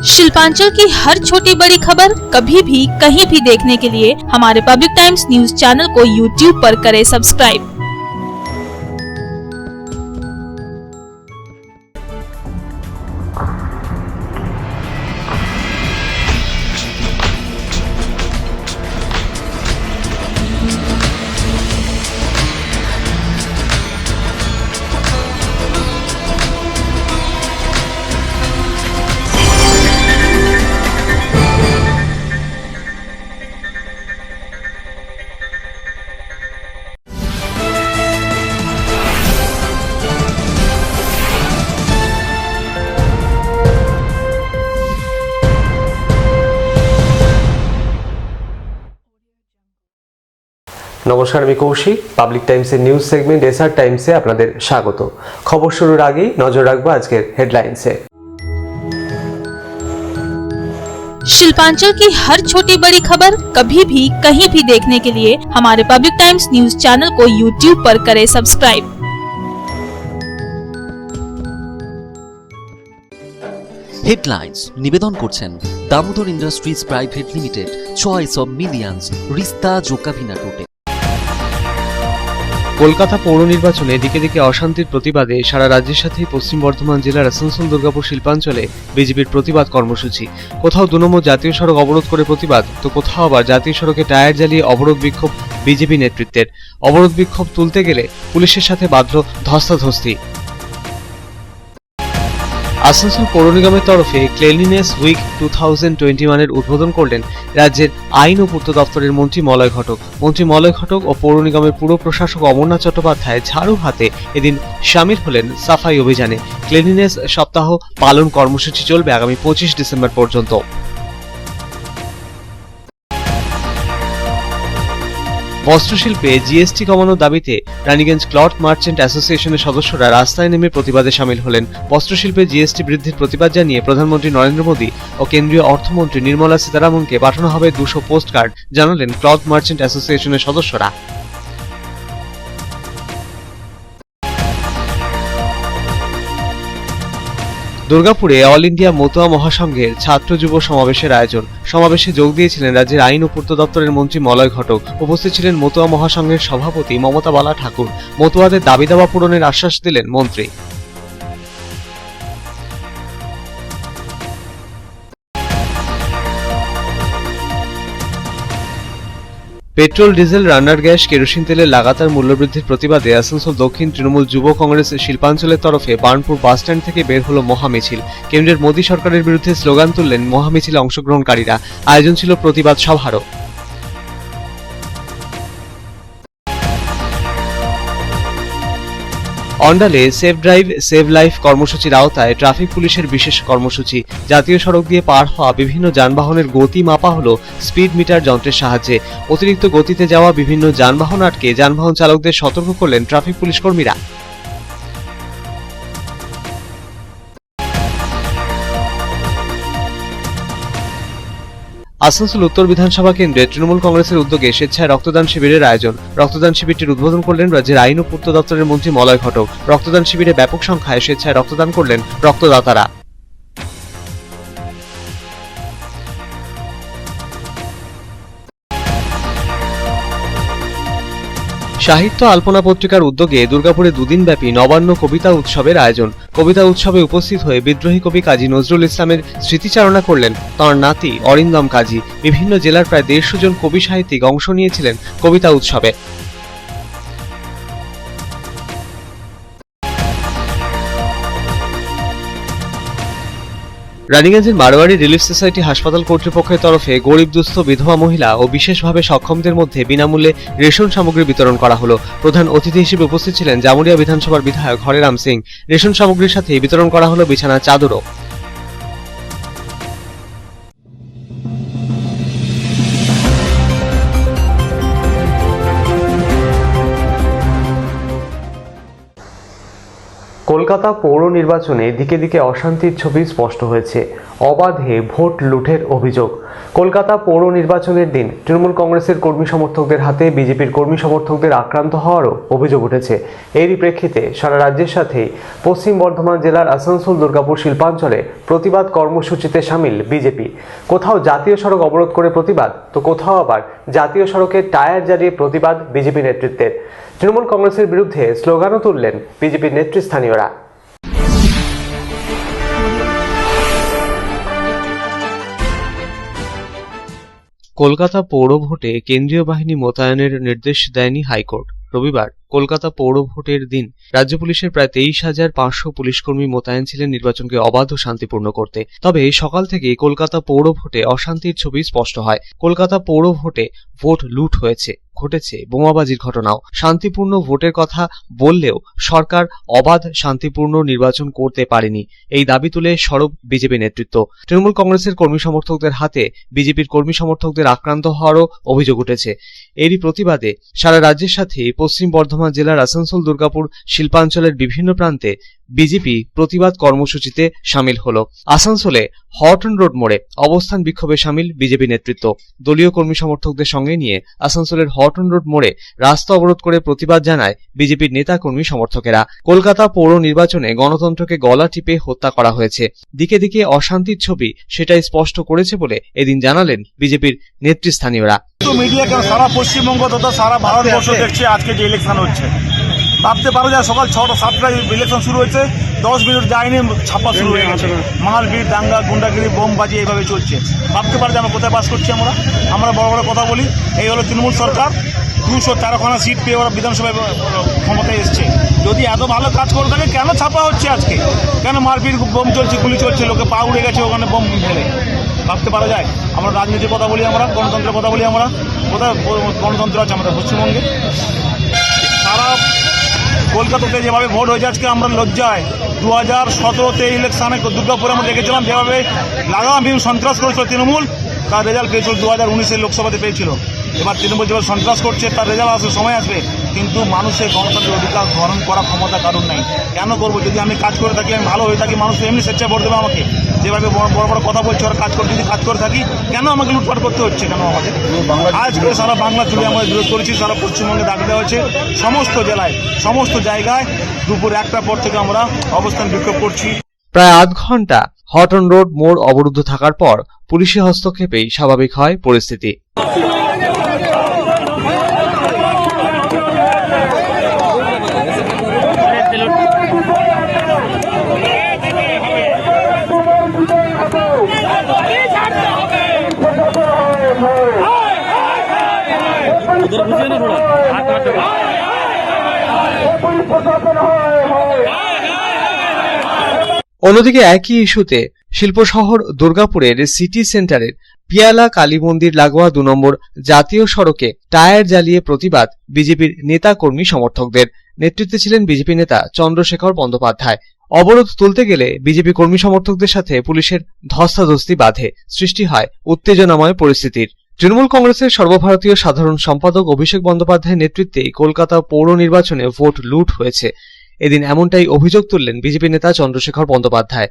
शिल्पांचल की हर छोटी बड़ी खबर कभी भी कहीं भी देखने के लिए हमारे पब्लिक टाइम्स न्यूज चैनल को यूट्यूब पर करें सब्सक्राइब। নমস্কার, আমি কৌশিক। পাবলিক টাইমসের নিউজ সেগমেন্ট এসআর টাইমসে আপনাদের স্বাগত। খবর শুরুর আগেই নজর রাখবো আজকের হেডলাইন্সে। शिल्पांचल की हर छोटी बड़ी खबर कभी भी कहीं भी देखने के लिए हमारे पब्लिक टाइम्स न्यूज चैनल को यूट्यूब पर करें सब्सक्राइब। হেডলাইন্স নিবেদন করছেন Damodar industries private limited, choice of millions, রিস্তা জোকাভিনা টোটে। কলকাতা পৌর নির্বাচনে দিকে দিকে অশান্তির প্রতিবাদে সারা রাজ্যের সাথে পশ্চিম বর্ধমান জেলার আসানসোল দুর্গাপুর শিল্পাঞ্চলে বিজেপির প্রতিবাদ কর্মসূচি। কোথাও 2 নম্বর জাতীয় সড়ক অবরোধ করে প্রতিবাদ, তো কোথাও আবার জাতীয় সড়কে টায়ার জ্বালিয়ে অবরোধ বিক্ষোভ বিজেপি নেতৃত্বের। অবরোধ বিক্ষোভ তুলতে গেলে পুলিশের সাথে বাঁধল ধস্তাধস্তি। আসানসোল পৌর নিগমের তরফে ক্লিনলিনেস উইক 2021 এর উদ্বোধন করলেন রাজ্যের আইন ও পূর্ত দপ্তরের মন্ত্রী মলয় ঘটক। মন্ত্রী মলয় ঘটক ও পৌর নিগমের পুর প্রশাসক অমরনাথ চট্টোপাধ্যায় ঝাড়ু হাতে এদিন সামিল হলেন সাফাই অভিযানে। ক্লিনলিনেস সপ্তাহ পালন কর্মসূচি চলবে আগামী 25 ডিসেম্বর পর্যন্ত। বস্ত্রশিল্পে জিএসটি কমানোর দাবিতে রানীগঞ্জ ক্লথ মার্চেন্ট অ্যাসোসিয়েশনের সদস্যরা রাস্তায় নেমে প্রতিবাদে সামিল হলেন। বস্ত্রশিল্পে জিএসটি বৃদ্ধির প্রতিবাদ জানিয়ে প্রধানমন্ত্রী নরেন্দ্র মোদী ও কেন্দ্রীয় অর্থমন্ত্রী নির্মলা সীতারামনকে পাঠানো হবে 200 পোস্ট কার্ড, জানালেন ক্লথ মার্চেন্ট অ্যাসোসিয়েশনের সদস্যরা। দুর্গাপুরে অল ইন্ডিয়া মতুয়া মহাসংঘের ছাত্র যুব সমাবেশের আয়োজন। সমাবেশে যোগ দিয়েছিলেন রাজ্যের আইন ও পূর্ত দপ্তরের মন্ত্রী মলয় ঘটক। উপস্থিত ছিলেন মতুয়া মহাসংঘের সভাপতি মমতা বালা ঠাকুর। মতুয়াদের দাবি দাওয়া পূরণের আশ্বাস দিলেন মন্ত্রী। পেট্রোল, ডিজেল, রান্নার গ্যাস, কেরোসিন তেলের লাগাতার মূল্যবৃদ্ধির প্রতিবাদে আসানসোল দক্ষিণ তৃণমূল যুব কংগ্রেস শিল্পাঞ্চলের তরফে বার্নপুর বাসস্ট্যান্ড থেকে বের হলো মহামিছিল। কেন্দ্রের মোদী সরকারের বিরুদ্ধে স্লোগান তুললেন মহামিছিলে অংশগ্রহণকারীরা। আয়োজন ছিল প্রতিবাদ সভারও। অন্ডালে সেভ ড্রাইভ সেভ লাইফ কর্মসূচির আওতায় ট্রাফিক পুলিশের বিশেষ কর্মসূচি। জাতীয় সড়ক দিয়ে পার হওয়া বিভিন্ন যানবাহনের গতি মাপা হলো স্পিড মিটার যন্ত্রের সাহায্যে। অতিরিক্ত গতিতে যাওয়া বিভিন্ন যানবাহন আটকে যানবাহন চালকদের সতর্ক করলেন ট্রাফিক পুলিশ কর্মীরা। আসানসোল উত্তর বিধানসভা কেন্দ্রে তৃণমূল কংগ্রেসের উদ্যোগে স্বেচ্ছায় রক্তদান শিবিরের আয়োজন। রক্তদান শিবিরটির উদ্বোধন করলেন রাজ্যের আইন ও পূর্ত দপ্তরের মন্ত্রী মলয় ঘটক। রক্তদান শিবিরে ব্যাপক সংখ্যায় স্বেচ্ছায় রক্তদান করলেন রক্তদাতারা। সাহিত্য আলপনা পত্রিকার উদ্যোগে দুর্গাপুরে 2 দিনব্যাপী নবান্ন কবিতা উৎসবের আয়োজন। কবিতা উৎসবে উপস্থিত হয়ে বিদ্রোহী কবি কাজী নজরুল ইসলামের স্মৃতিচারণা করলেন তাঁর নাতি অরিন্দম কাজী। বিভিন্ন জেলার প্রায় 150 জন কবি সাহিত্যিক অংশ নিয়েছিলেন কবিতা উৎসবে। রানীগঞ্জের মারোয়ারি রিলিফ সোসাইটি হাসপাতাল কর্তৃপক্ষের তরফে গরিব দুস্থ বিধবা মহিলা ও বিশেষভাবে সক্ষমদের মধ্যে বিনামূল্যে রেশন সামগ্রী বিতরণ করা হলো। প্রধান অতিথি হিসেবে উপস্থিত ছিলেন জামুরিয়া বিধানসভার বিধায়ক হরেরাম সিং। রেশন সামগ্রীর সাথে বিতরণ করা হলো বিছানার চাদরও। কলকাতা পৌর নির্বাচনে দিকে দিকে অশান্তির ছবি স্পষ্ট হয়েছে। অবাধে ভোট লুঠের অভিযোগ। কলকাতা পৌর নির্বাচনের দিন তৃণমূল কংগ্রেসের কর্মী সমর্থকদের হাতে বিজেপির কর্মী সমর্থকদের আক্রান্ত হওয়ারও অভিযোগ উঠেছে। এরই প্রেক্ষিতে সারা রাজ্যের সাথেই পশ্চিম বর্ধমান জেলার আসানসোল দুর্গাপুর শিল্পাঞ্চলে প্রতিবাদ কর্মসূচিতে সামিল বিজেপি। কোথাও জাতীয় সড়ক অবরোধ করে প্রতিবাদ, তো কোথাও আবার জাতীয় সড়কে টায়ার জ্বালিয়ে প্রতিবাদ বিজেপি নেতৃত্বের। তৃণমূল কংগ্রেসের বিরুদ্ধে স্লোগানও তুললেন বিজেপির নেতৃস্থানীয়রা। কলকাতা পৌর ভোটে কেন্দ্রীয় বাহিনী মোতায়েনের নির্দেশ দেয়নি হাইকোর্ট। রবিবার কলকাতা পৌর ভোটের দিন রাজ্য পুলিশের প্রায় 23,500 পুলিশকর্মী মোতায়েন ছিলেন নির্বাচনকে অবাধ ও শান্তিপূর্ণ করতে। তবে সকাল থেকে কলকাতা পৌর ভোটে অশান্তির ছবি স্পষ্ট হয়। কলকাতা পৌর ভোটে ভোট লুট হয়েছে, ঘটেছে বোমাবাজির ঘটনাও। শান্তিপূর্ণ ভোটের কথা বললেও সরকার অবাধ শান্তিপূর্ণ নির্বাচন করতে পারেনি, এই দাবি তুলে সরব বিজেপি নেতৃত্ব। তৃণমূল কংগ্রেসের কর্মী সমর্থকদের হাতে বিজেপির কর্মী সমর্থকদের আক্রান্ত হওয়ারও অভিযোগ উঠেছে। এরই প্রতিবাদে সারা রাজ্যের সাথে পশ্চিম বর্ধমান জেলার আসানসোল দুর্গাপুর শিল্পাঞ্চলের বিভিন্ন প্রান্তে বিজেপি প্রতিবাদ কর্মসূচিতে সামিল হল। আসানসোলে হটন রোড মোড়ে অবস্থান বিক্ষোভে সামিল বিজেপি নেতৃত্ব। দলীয় কর্মী সমর্থকদের সঙ্গে নিয়ে আসানসোলের হটন রোড মোড়ে রাস্তা অবরোধ করে প্রতিবাদ জানায় বিজেপির নেতা কর্মী সমর্থকেরা। কলকাতা পৌর নির্বাচনে গণতন্ত্রকে গলা টিপে হত্যা করা হয়েছে, দিকে দিকে অশান্তির ছবি সেটাই স্পষ্ট করেছে বলে এদিন জানালেন বিজেপির নেতৃস্থানীয়রা। মিডিয়া কেন সারা পশ্চিমবঙ্গ তথা সারা ভারতবর্ষ দেখছে আজকে যে ইলেকশন হচ্ছে। ভাবতে পারো যে সকাল 6টা 7টায় ইলেকশন শুরু হয়েছে, 10 মিনিট যায়নি ছাপ্পা শুরু হয়ে গেছে। মালভিড়, দাঙ্গা, গুন্ডাগিরি, বোমবাজি এইভাবে চলছে। ভাবতে পারো যে আমরা কোথায় বাস করছি। আমরা বড় বড় কথা বলি, এই হলো তৃণমূল সরকার। 213খানা সিট পেয়ে ওরা বিধানসভায় ক্ষমতায় এসছে। যদি এত ভালো কাজ করে থাকে কেন ছাপা হচ্ছে আজকে? কেন মারপিট, বোম চলছে, গুলি চলছে, লোকে পা উড়ে গেছে ওখানে বোম ফেলে? ভাবতে পারা যায়? আমরা রাজনীতির কথা বলি, আমরা গণতন্ত্রের কথা বলি। আমরা কোথায় গণতন্ত্র আছে আমাদের পশ্চিমবঙ্গে? সারা কলকাতাতে যেভাবে ভোট হয়েছে আজকে আমরা লজ্জায়। 2017তে ইলেকশনে দুর্গাপুরে আমরা দেখেছিলাম যেভাবে লাগামহীন সন্ত্রাস করেছিল তৃণমূল, তার রেজাল্ট পেয়েছিল 2019-এর লোকসভাতে পেয়েছিল। এবার তৃণমূল যেভাবে সন্ত্রাস করছে তার রেজাল্ট আসবে, সময় আসবে, কিন্তু মানুষের গণতন্ত্রের অধিকার গ্রহণ করার ক্ষমতা কারণ নাই। কেন করবো? যদি আমি কাজ করে থাকি, আমি ভালো হয়ে থাকি, মানুষ এমনি স্বেচ্ছায় ভোট দেবে আমাকে। যেভাবে বড় বড় কথা বলছে ওরা কাজ করে, যদি কাজ করে থাকি কেন আমাকে লুটপাট করতে হচ্ছে? কেন আমাকে? আজকে সারা বাংলা জুড়ে আমরা বিরোধ করেছি, সারা পশ্চিমবঙ্গে দাবি দেওয়া হয়েছে। সমস্ত জেলায়, সমস্ত জায়গায় দুপুর 1টার পর থেকে আমরা অবস্থান বিক্ষোভ করছি। প্রায় আধ ঘন্টা হটন রোড মোড় অবরুদ্ধ থাকার পর পুলিশি হস্তক্ষেপেই স্বাভাবিক হয় পরিস্থিতি। অন্যদিকে একই ইস্যুতে শিল্প শহর দুর্গাপুরের সিটি সেন্টারের পিয়ালা কালী মন্দির লাগোয়া 2 নম্বর জাতীয় সড়কে টায়ার জ্বালিয়ে প্রতিবাদ বিজেপির নেতা কর্মী সমর্থকদের। নেতৃত্বে ছিলেন বিজেপি নেতা চন্দ্রশেখর বন্দ্যোপাধ্যায়। অবরোধ তুলতে গেলে বিজেপি কর্মী সমর্থকদের সাথে পুলিশের ধস্তাধস্তি বাধে, সৃষ্টি হয় উত্তেজনাময় পরিস্থিতির। তৃণমূল কংগ্রেসের সর্বভারতীয় সাধারণ সম্পাদক অভিষেক বন্দ্যোপাধ্যায়ের নেতৃত্বে কলকাতা পৌর নির্বাচনে ভোট লুট হয়েছে। এদিন এমনটাই অভিযোগ তুললেন বিজেপি নেতা চন্দ্রশেখর বন্দ্যোপাধ্যায়।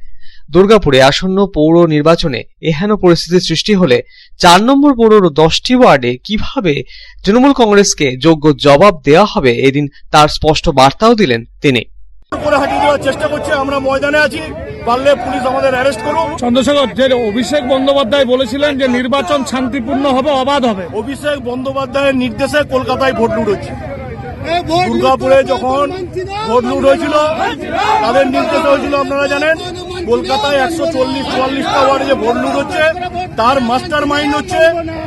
দুর্গাপুরে আসন্ন পৌর নির্বাচনে এহেন পরিস্থিতির সৃষ্টি হলে 4 নম্বর পৌরর 10টি ওয়ার্ডে কিভাবে তৃণমূল কংগ্রেসকে যোগ্য জবাব দেওয়া হবে, এদিন তার স্পষ্ট বার্তাও দিলেন তিনি। চেষ্টা করছে, আমরা ময়দানে আছি, পারলে পুলিশ আমাদের অ্যারেস্ট করুক। চন্দ্রশেখর, যে অভিষেক বন্দ্যোপাধ্যায় বলেছিলেন যে নির্বাচন শান্তিপূর্ণ হবে, অবাধ হবে, অভিষেক বন্দ্যোপাধ্যায়ের নির্দেশে কলকাতায় ভোট লুট হচ্ছে। দুর্গাপুরে যখন ভোট লুট হয়েছিল তাদের নির্দেশে হয়েছিল, আপনারা জানেন। কলকাতায় 140-44টা ওয়ার্ডে যে ভোট লুট হচ্ছে তার মাস্টার মাইন্ড হচ্ছে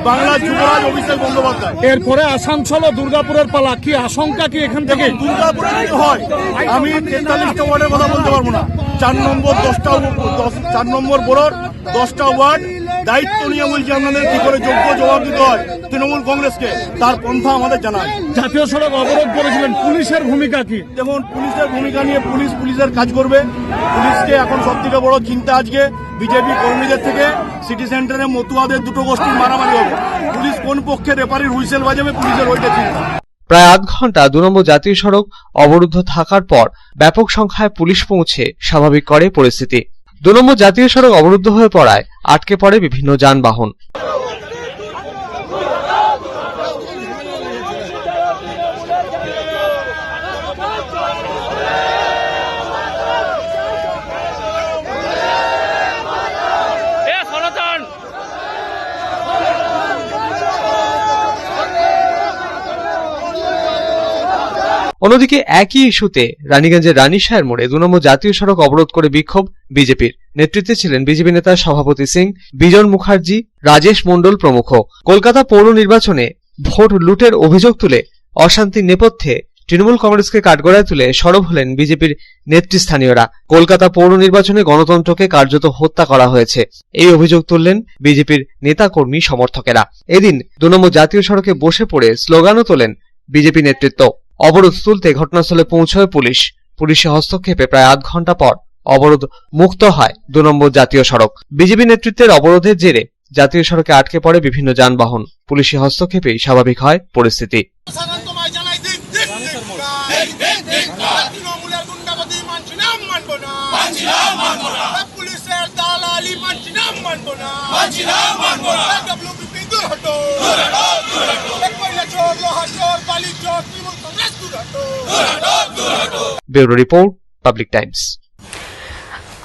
বাংলার যুবরাজ অভিষেক বন্দ্যোপাধ্যায়। এরপরে আসানসোল ও দুর্গাপুরের পালা। কি আশঙ্কা কি এখান থেকে? দুর্গাপুরে কি হয় আমি 43টা ওয়ার্ডের কথা বলতে পারবো না। 4 নম্বর বোরোর 10টা ওয়ার্ড দায়িত্ব নিয়ে বলছি আপনাদের কি করে যোগ্য জবাব দিতে হয় তৃণমূল কংগ্রেসকে, তার পন্থা আমাদের জানায়। জাতীয় সড়ক অবরোধ করেছিলেন, পুলিশের ভূমিকা কি? দেখুন, পুলিশের ভূমিকা নিয়ে পুলিশের কাজ করবে। পুলিশকে এখন সব থেকে বড় চিন্তা আজকে বিজেপি কর্মীদের থেকে সিটি সেন্টারে মতুয়াদের 2টো গোষ্ঠীর মারামারি হবে। পুলিশ কোন পক্ষে রেফারির হুইসেল বাজাবে, পুলিশের ওইটা চিন্তা। প্রায় আধ ঘন্টা 2 নম্বর জাতীয় সড়ক অবরুদ্ধ থাকার পর ব্যাপক সংখ্যায় পুলিশ পৌঁছে স্বাভাবিক করে পরিস্থিতি। 2 নম্বর জাতীয় সড়ক অবরুদ্ধ হয়ে পড়ায় আটকে পড়ে বিভিন্ন যানবাহন। অন্যদিকে একই ইস্যুতে রানীগঞ্জের রানীশাহের মোড়ে 2 নম্বর জাতীয় সড়ক অবরোধ করে বিক্ষোভ বিজেপির। নেতৃত্বে ছিলেন বিজেপি নেতা সভাপতি সিং, বিজন মুখার্জি, রাজেশ মণ্ডল প্রমুখ। কলকাতা পৌর নির্বাচনে ভোট লুটের অভিযোগ তুলে অশান্তির নেপথ্যে তৃণমূল কংগ্রেসকে কাঠগড়ায় তুলে সরব হলেন বিজেপির নেতৃস্থানীয়রা। কলকাতা পৌর নির্বাচনে গণতন্ত্রকে কার্যত হত্যা করা হয়েছে, এই অভিযোগ তুললেন বিজেপির নেতাকর্মী সমর্থকেরা। এদিন 2 নম্বর জাতীয় সড়কে বসে পড়ে স্লোগানও তোলেন বিজেপি নেতৃত্ব। অবরোধ তুলতে ঘটনাস্থলে পৌঁছয় পুলিশ। পুলিশের হস্তক্ষেপে প্রায় আধ ঘন্টা পর অবরোধ মুক্ত হয় 2 নম্বর জাতীয় সড়ক। বিজেপি নেতৃত্বের অবরোধের জেরে জাতীয় সড়কে আটকে পড়ে বিভিন্ন যানবাহন। পুলিশের হস্তক্ষেপেই স্বাভাবিক হয় পরিস্থিতি। Bureau report, public times.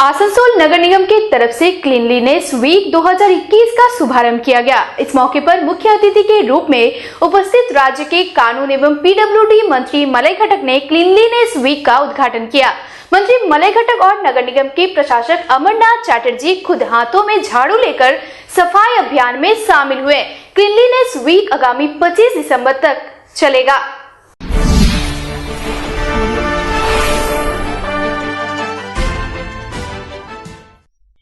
Asansol नगर निगम की तरफ से क्लीनलीनेस वीक 2021 का शुभारंभ किया गया। इस मौके पर मुख्य अतिथि के रूप में उपस्थित राज्य के कानून एवं पीडब्ल्यूडी मंत्री मलय घटक ने क्लीनलीनेस वीक का उद्घाटन किया। मंत्री मलय घटक और नगर निगम के प्रशासक अमरनाथ चैटर्जी खुद हाथों में झाड़ू लेकर सफाई अभियान में शामिल हुए। क्लीनलीनेस वीक आगामी 25 दिसंबर तक चलेगा।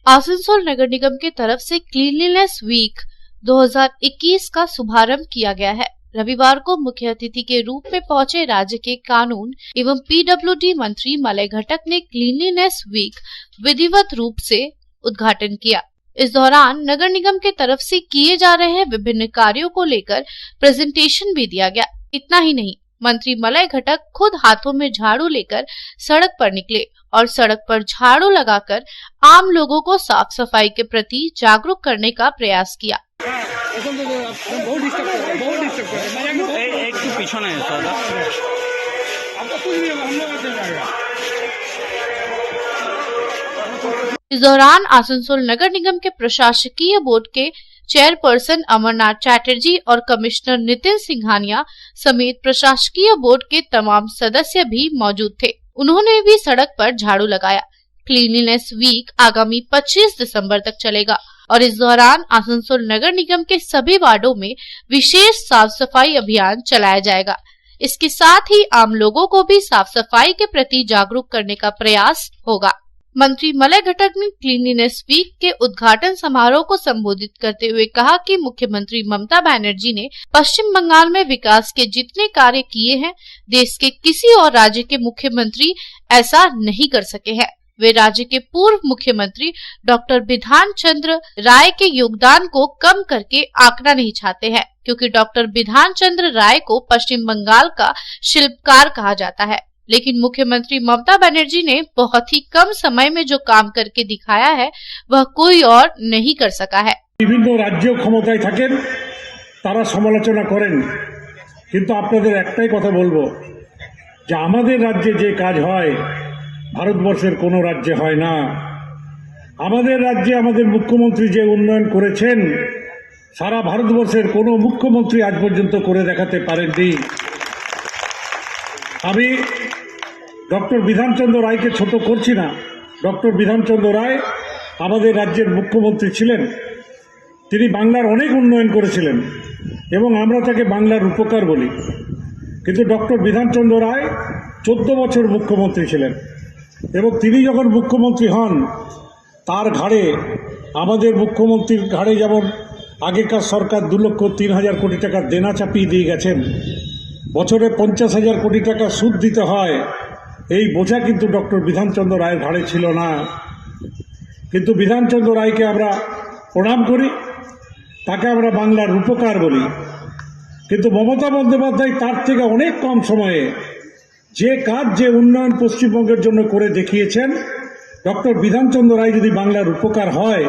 आसनसोल नगर निगम की तरफ से क्लीनलीनेस वीक 2021 का शुभारंभ किया गया है। रविवार को मुख्य अतिथि के रूप में पहुंचे राज्य के कानून एवं पीडब्ल्यूडी मंत्री मलय घटक ने क्लीनलीनेस वीक विधिवत रूप से उद्घाटन किया। इस दौरान नगर निगम के तरफ से किए जा रहे विभिन्न कार्यों को लेकर प्रेजेंटेशन भी दिया गया। इतना ही नहीं, मंत्री मलय घटक खुद हाथों में झाड़ू लेकर सड़क पर निकले और सड़क पर झाड़ू लगाकर आम लोगों को साफ सफाई के प्रति जागरूक करने का प्रयास किया। इस दौरान आसनसोल नगर निगम के प्रशासकीय बोर्ड के चेयरपर्सन अमरनाथ चैटर्जी और कमिश्नर नितिन सिंघानिया समेत प्रशासकीय बोर्ड के तमाम सदस्य भी मौजूद थे। उन्होंने भी सड़क पर झाड़ू लगाया। क्लीनलीनेस वीक आगामी 25 दिसंबर तक चलेगा और इस दौरान आसनसोल नगर निगम के सभी वार्डों में विशेष साफ सफाई अभियान चलाया जाएगा। इसके साथ ही आम लोगों को भी साफ सफाई के प्रति जागरूक करने का प्रयास होगा। मंत्री मलय घटक ने क्लीनलीनेस वीक के उद्घाटन समारोह को संबोधित करते हुए कहा कि मुख्यमंत्री ममता बनर्जी ने पश्चिम बंगाल में विकास के जितने कार्य किए हैं, देश के किसी और राज्य के मुख्यमंत्री ऐसा नहीं कर सके हैं। वे राज्य के पूर्व मुख्यमंत्री डॉक्टर बिधान चंद्र राय के योगदान को कम करके आंकना नहीं चाहते हैं, क्योंकि डॉक्टर बिधान चंद्र राय को पश्चिम बंगाल का शिल्पकार कहा जाता है। लेकिन मुख्यमंत्री ममता बनर्जी ने बहुत ही कम समय में जो काम करके दिखाया है वह कोई और नहीं कर सका है। বিভিন্ন রাজ্য ক্ষমতায় থাকেন, তারা সমালোচনা করেন, কিন্তু আপনাদের একটাই কথা বলবো যে আমাদের রাজ্যে যে কাজ হয় ভারতবর্ষের কোনো রাজ্যে হয় না। আমাদের রাজ্যে আমাদের মুখ্যমন্ত্রী যে উন্নয়ন করেছেন সারা ভারতবর্ষের কোনো মুখ্যমন্ত্রী আজ পর্যন্ত করে দেখাতে পারেননি। আমি ডক্টর বিধানচন্দ্র রায়কে ছোট করছি না। ডক্টর বিধানচন্দ্র রায় আমাদের রাজ্যের মুখ্যমন্ত্রী ছিলেন। তিনি বাংলার অনেক উন্নয়ন করেছিলেন এবং আমরা তাকে বাংলার রূপকার বলি। কিন্তু ডক্টর বিধানচন্দ্র রায় 14 বছর মুখ্যমন্ত্রী ছিলেন এবং তিনি যখন মুখ্যমন্ত্রী হন তার ঘাড়ে, আমাদের মুখ্যমন্ত্রীর ঘাড়ে যেমন আগেকার সরকার 2,03,000 কোটি টাকা দেনা চাপিয়ে দিয়ে গেছেন, বছরে 50,000 কোটি টাকা সুদ দিতে হয়, এই বোঝা কিন্তু ডক্টর বিধানচন্দ্র রায়ের ঘাড়ে ছিল না। কিন্তু বিধানচন্দ্র রায়কে আমরা প্রণাম করি, তাকে আমরা বাংলার রূপকার বলি। কিন্তু মমতা বন্দ্যোপাধ্যায় তার থেকে অনেক কম সময়ে যে কাজ যে উন্নয়ন পশ্চিমবঙ্গের জন্য করে দেখিয়েছেন, ডক্টর বিধানচন্দ্র রায় যদি বাংলার উপকার হয়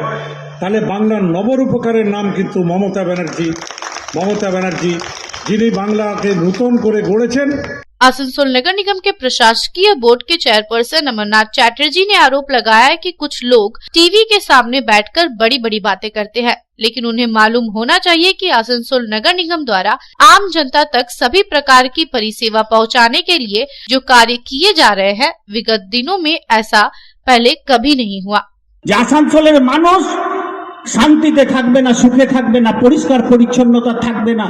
তাহলে বাংলার নবরূপকারের নাম কিন্তু মমতা ব্যানার্জি যিনি বাংলাকে নূতন করে গড়েছেন। आसनसोल नगर निगम के प्रशासकीय बोर्ड के चेयरपर्सन अमरनाथ चैटर्जी ने आरोप लगाया है कि कुछ लोग टीवी के सामने बैठकर बड़ी बड़ी बातें करते हैं, लेकिन उन्हें मालूम होना चाहिए कि आसनसोल नगर निगम द्वारा आम जनता तक सभी प्रकार की परिसेवा पहुंचाने के लिए जो कार्य किए जा रहे हैं, विगत दिनों में ऐसा पहले कभी नहीं हुआ। যে আসানসোলের মানুষ শান্তিতে থাকবে না, সুখে থাকবে না, পরিষ্কার পরিচ্ছন্নতা থাকবে না,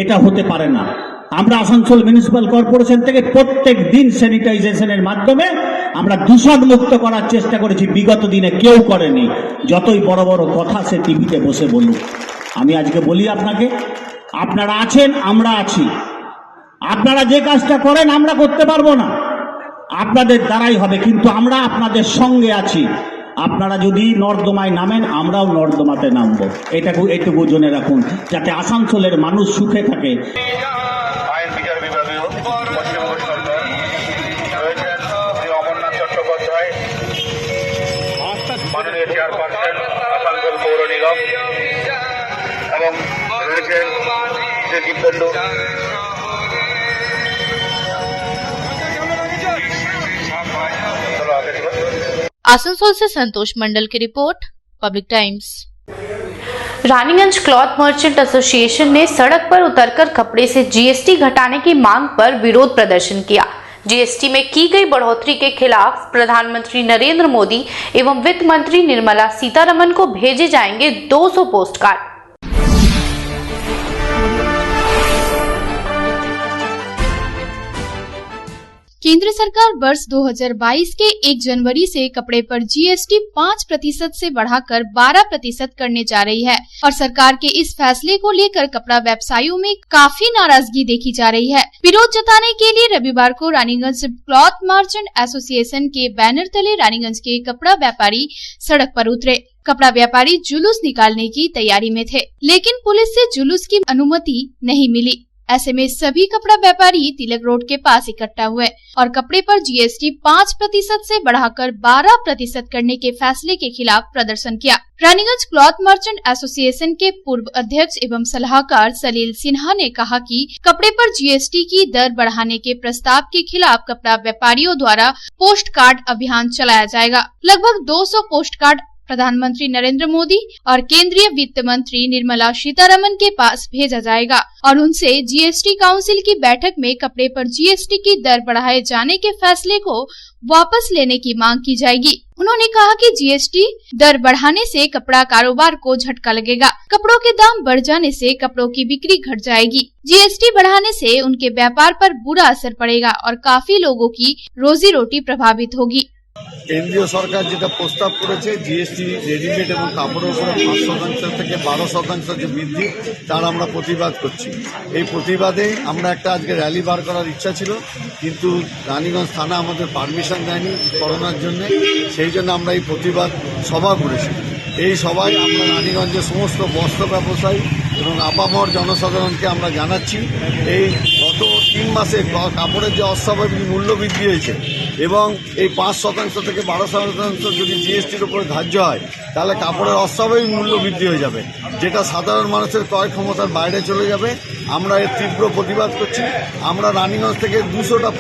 এটা হতে পারে না। আমরা আসানসোল মিউনিসিপাল কর্পোরেশন থেকে প্রত্যেক দিন স্যানিটাইজেশনের মাধ্যমে আমরা দূষণ মুক্ত করার চেষ্টা করেছি, বিগত দিনে কেউ করেনি। যতই বড় বড় কথা সে টিভিতে বসে বলুক, আমি আজকে বলি আপনাকে, আপনারা আছেন, আমরা আছি। আপনারা যে কাজটা করেন আমরা করতে পারবো না, আপনাদের দ্বারাই হবে, কিন্তু আমরা আপনাদের সঙ্গে আছি। আপনারা যদি নর্দমায় নামেন আমরাও নর্দমাতে নামবো, এটুকু জেনে রাখুন, যাতে আসানসোলের মানুষ সুখে থাকে। আইন বিচার বিভাগীয় পশ্চিমবঙ্গ সরকার রয়েছেন শ্রী অমরনাথ চট্টোপাধ্যায়, মাননীয় চেয়ারপারসন আসানসোল পৌর নিগম, এবং রয়েছেন শ্রী দীপেন্দু। आसनसोल से संतोष मंडल की report, public times. Raniganj cloth merchant association ने सड़क पर उतरकर कपड़े से जीएसटी घटाने की मांग पर विरोध प्रदर्शन किया। जीएसटी में की गई बढ़ोतरी के खिलाफ प्रधानमंत्री नरेंद्र मोदी एवं वित्त मंत्री निर्मला सीतारमण को भेजे जाएंगे 200 पोस्ट कार्ड। केंद्र सरकार वर्ष 2022 के 1 जनवरी से कपड़े पर जीएसटी 5% से बढ़ाकर 12% करने जा रही है और सरकार के इस फैसले को लेकर कपड़ा व्यवसायियों में काफी नाराजगी देखी जा रही है। विरोध जताने के लिए रविवार को रानीगंज क्लॉथ मर्चेंट एसोसिएशन के बैनर तले रानीगंज के कपड़ा व्यापारी सड़क पर उतरे। कपड़ा व्यापारी जुलूस निकालने की तैयारी में थे, लेकिन पुलिस से जुलूस की अनुमति नहीं मिली। ऐसे में सभी कपड़ा व्यापारी तिलक रोड के पास इकट्ठा हुए और कपड़े पर जीएसटी 5% से बढ़ाकर 12% करने के फैसले के खिलाफ प्रदर्शन किया। रानीगंज क्लॉथ मर्चेंट एसोसिएशन के पूर्व अध्यक्ष एवं सलाहकार सलील सिन्हा ने कहा कि कपड़े पर जीएसटी की दर बढ़ाने के प्रस्ताव के खिलाफ कपड़ा व्यापारियों द्वारा पोस्ट कार्ड अभियान चलाया जाएगा। लगभग 200 पोस्ट कार्ड प्रधानमंत्री नरेंद्र मोदी और केंद्रीय वित्त मंत्री निर्मला सीतारमण के पास भेजा जाएगा और उनसे जीएसटी काउंसिल की बैठक में कपड़े पर जीएसटी की दर बढ़ाए जाने के फैसले को वापस लेने की मांग की जाएगी। उन्होंने कहा कि जीएसटी दर बढ़ाने से कपड़ा कारोबार को झटका लगेगा। कपड़ों के दाम बढ़ जाने से कपड़ों की बिक्री घट जाएगी। जीएसटी बढ़ाने से उनके व्यापार पर बुरा असर पड़ेगा और काफी लोगों की रोजी रोटी प्रभावित होगी। কেন্দ্রীয় সরকার যেটা প্রস্তাব করেছে জিএসটি রেডিমেড এবং কাপড়ের উপরে 5% থেকে 12% যে বৃদ্ধি, তার আমরা প্রতিবাদ করছি। এই প্রতিবাদে আমরা একটা আজকে র্যালি বার করার ইচ্ছা ছিল, কিন্তু রানীগঞ্জ থানা আমাদের পারমিশন দেয়নি করোনার জন্য। সেই জন্য আমরা এই প্রতিবাদ সভা করেছি। এই সভায় আমরা রানীগঞ্জের সমস্ত বস্ত্র ব্যবসায়ী এবং আপামর জনসাধারণকে আমরা জানাচ্ছি, এই গত 3 মাসে কাপড়ের যে অস্বাভাবিক মূল্য বৃদ্ধি হয়েছে এবং এই 5% থেকে 12% যদি জিএসটির উপরে ধার্য হয়, তাহলে কাপড়ের অস্বাভাবিক মূল্য বৃদ্ধি হয়ে যাবে, যেটা সাধারণ মানুষের ক্রয় ক্ষমতার বাইরে চলে যাবে। আমরা এর তীব্র প্রতিবাদ করছি। আমরা রানীগঞ্জ থেকে 200টা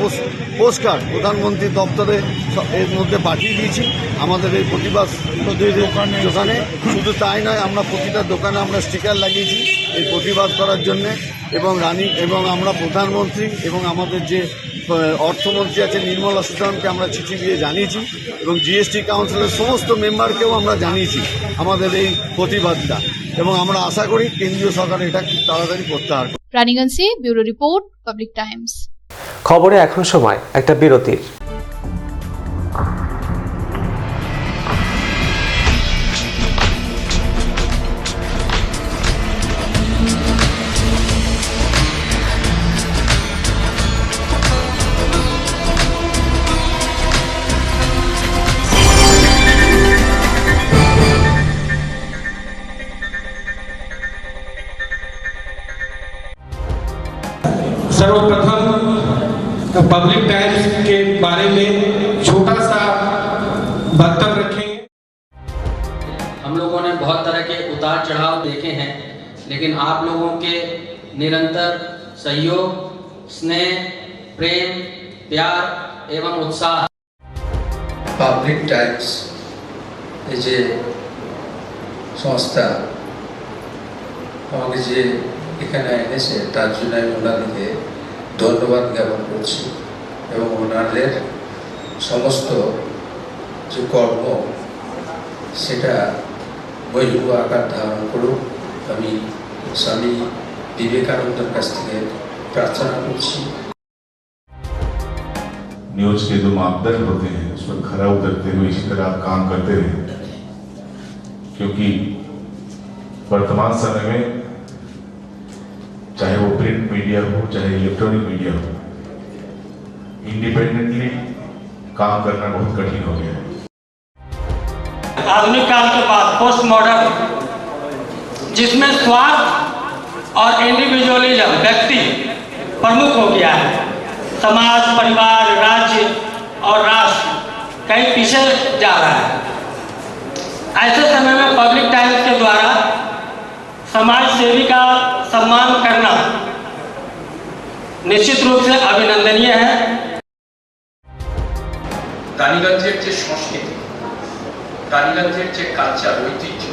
পোস্ট কার্ড প্রধানমন্ত্রীর দপ্তরে এর মধ্যে পাঠিয়ে দিয়েছি আমাদের এই প্রতিবাদ দোকানে। শুধু তাই নয়, আমরা প্রতিটা দোকানে আমরা স্টিকার লাগিয়েছি এই প্রতিবাদ করার জন্য। এবং আমরা প্রধানমন্ত্রী এবং আমাদের যে অর্থমন্ত্রী আছে নির্মলা সীতারমণকে আমরা চিঠি দিয়ে জানিয়েছি এবং জিএসটি কাউন্সিলের সমস্ত মেম্বারকেও আমরা জানিয়েছি আমাদের এই প্রতিবাদটা, এবং আমরা আশা করি কেন্দ্রীয় সরকার এটা খুব তাড়াতাড়ি প্রত্যাহার করবে। रानीगंज से ब्यूरो रिपोर्ट, पब्लिक टाइम्स। খবরে এখন সময় একটা বিরতির। बहुत तरह के उतार चढ़ाव देखे हैं, लेकिन आप लोगों के निरंतर सहयोग, स्नेह, प्रेम, प्यार एवं उत्साह। পাবলিক টাইমস এই যে সংস্থা আমাকে যে এখানে এনেছে তার জন্য আমি ওনাদেরকে ধন্যবাদ জ্ঞাপন করছি এবং ওনাদের সমস্ত যে কর্ম সেটা বহির্ভূত আকার ধারণ করুক আমি স্বামী বিবেকানন্দের কাছ থেকে প্রার্থনা করছি। न्यूज के जो मापदंड होते हैं उस पर खरा उतरते हुए इसी तरह आप काम करते रहे, क्योंकि वर्तमान समय में चाहे वो प्रिंट मीडिया हो चाहे इलेक्ट्रॉनिक मीडिया हो, इंडिपेंडेंटली काम करना बहुत कठिन हो गया है। आधुनिक काल के बाद पोस्ट मॉडर्न, जिसमें स्वार्थ और इंडिविजुअलिज्म व्यक्ति प्रमुख हो गया है, समाज, परिवार, राज्य और राष्ट्र कहीं पीछे जा रहा है। ऐसे समय में पब्लिक टाइम्स के द्वारा समाज सेवी का सम्मान करना निश्चित रूप से अभिनंदनीय है। রানীগঞ্জের যে সংস্কৃতি, রানীগঞ্জের যে কালচার, ঐতিহ্য,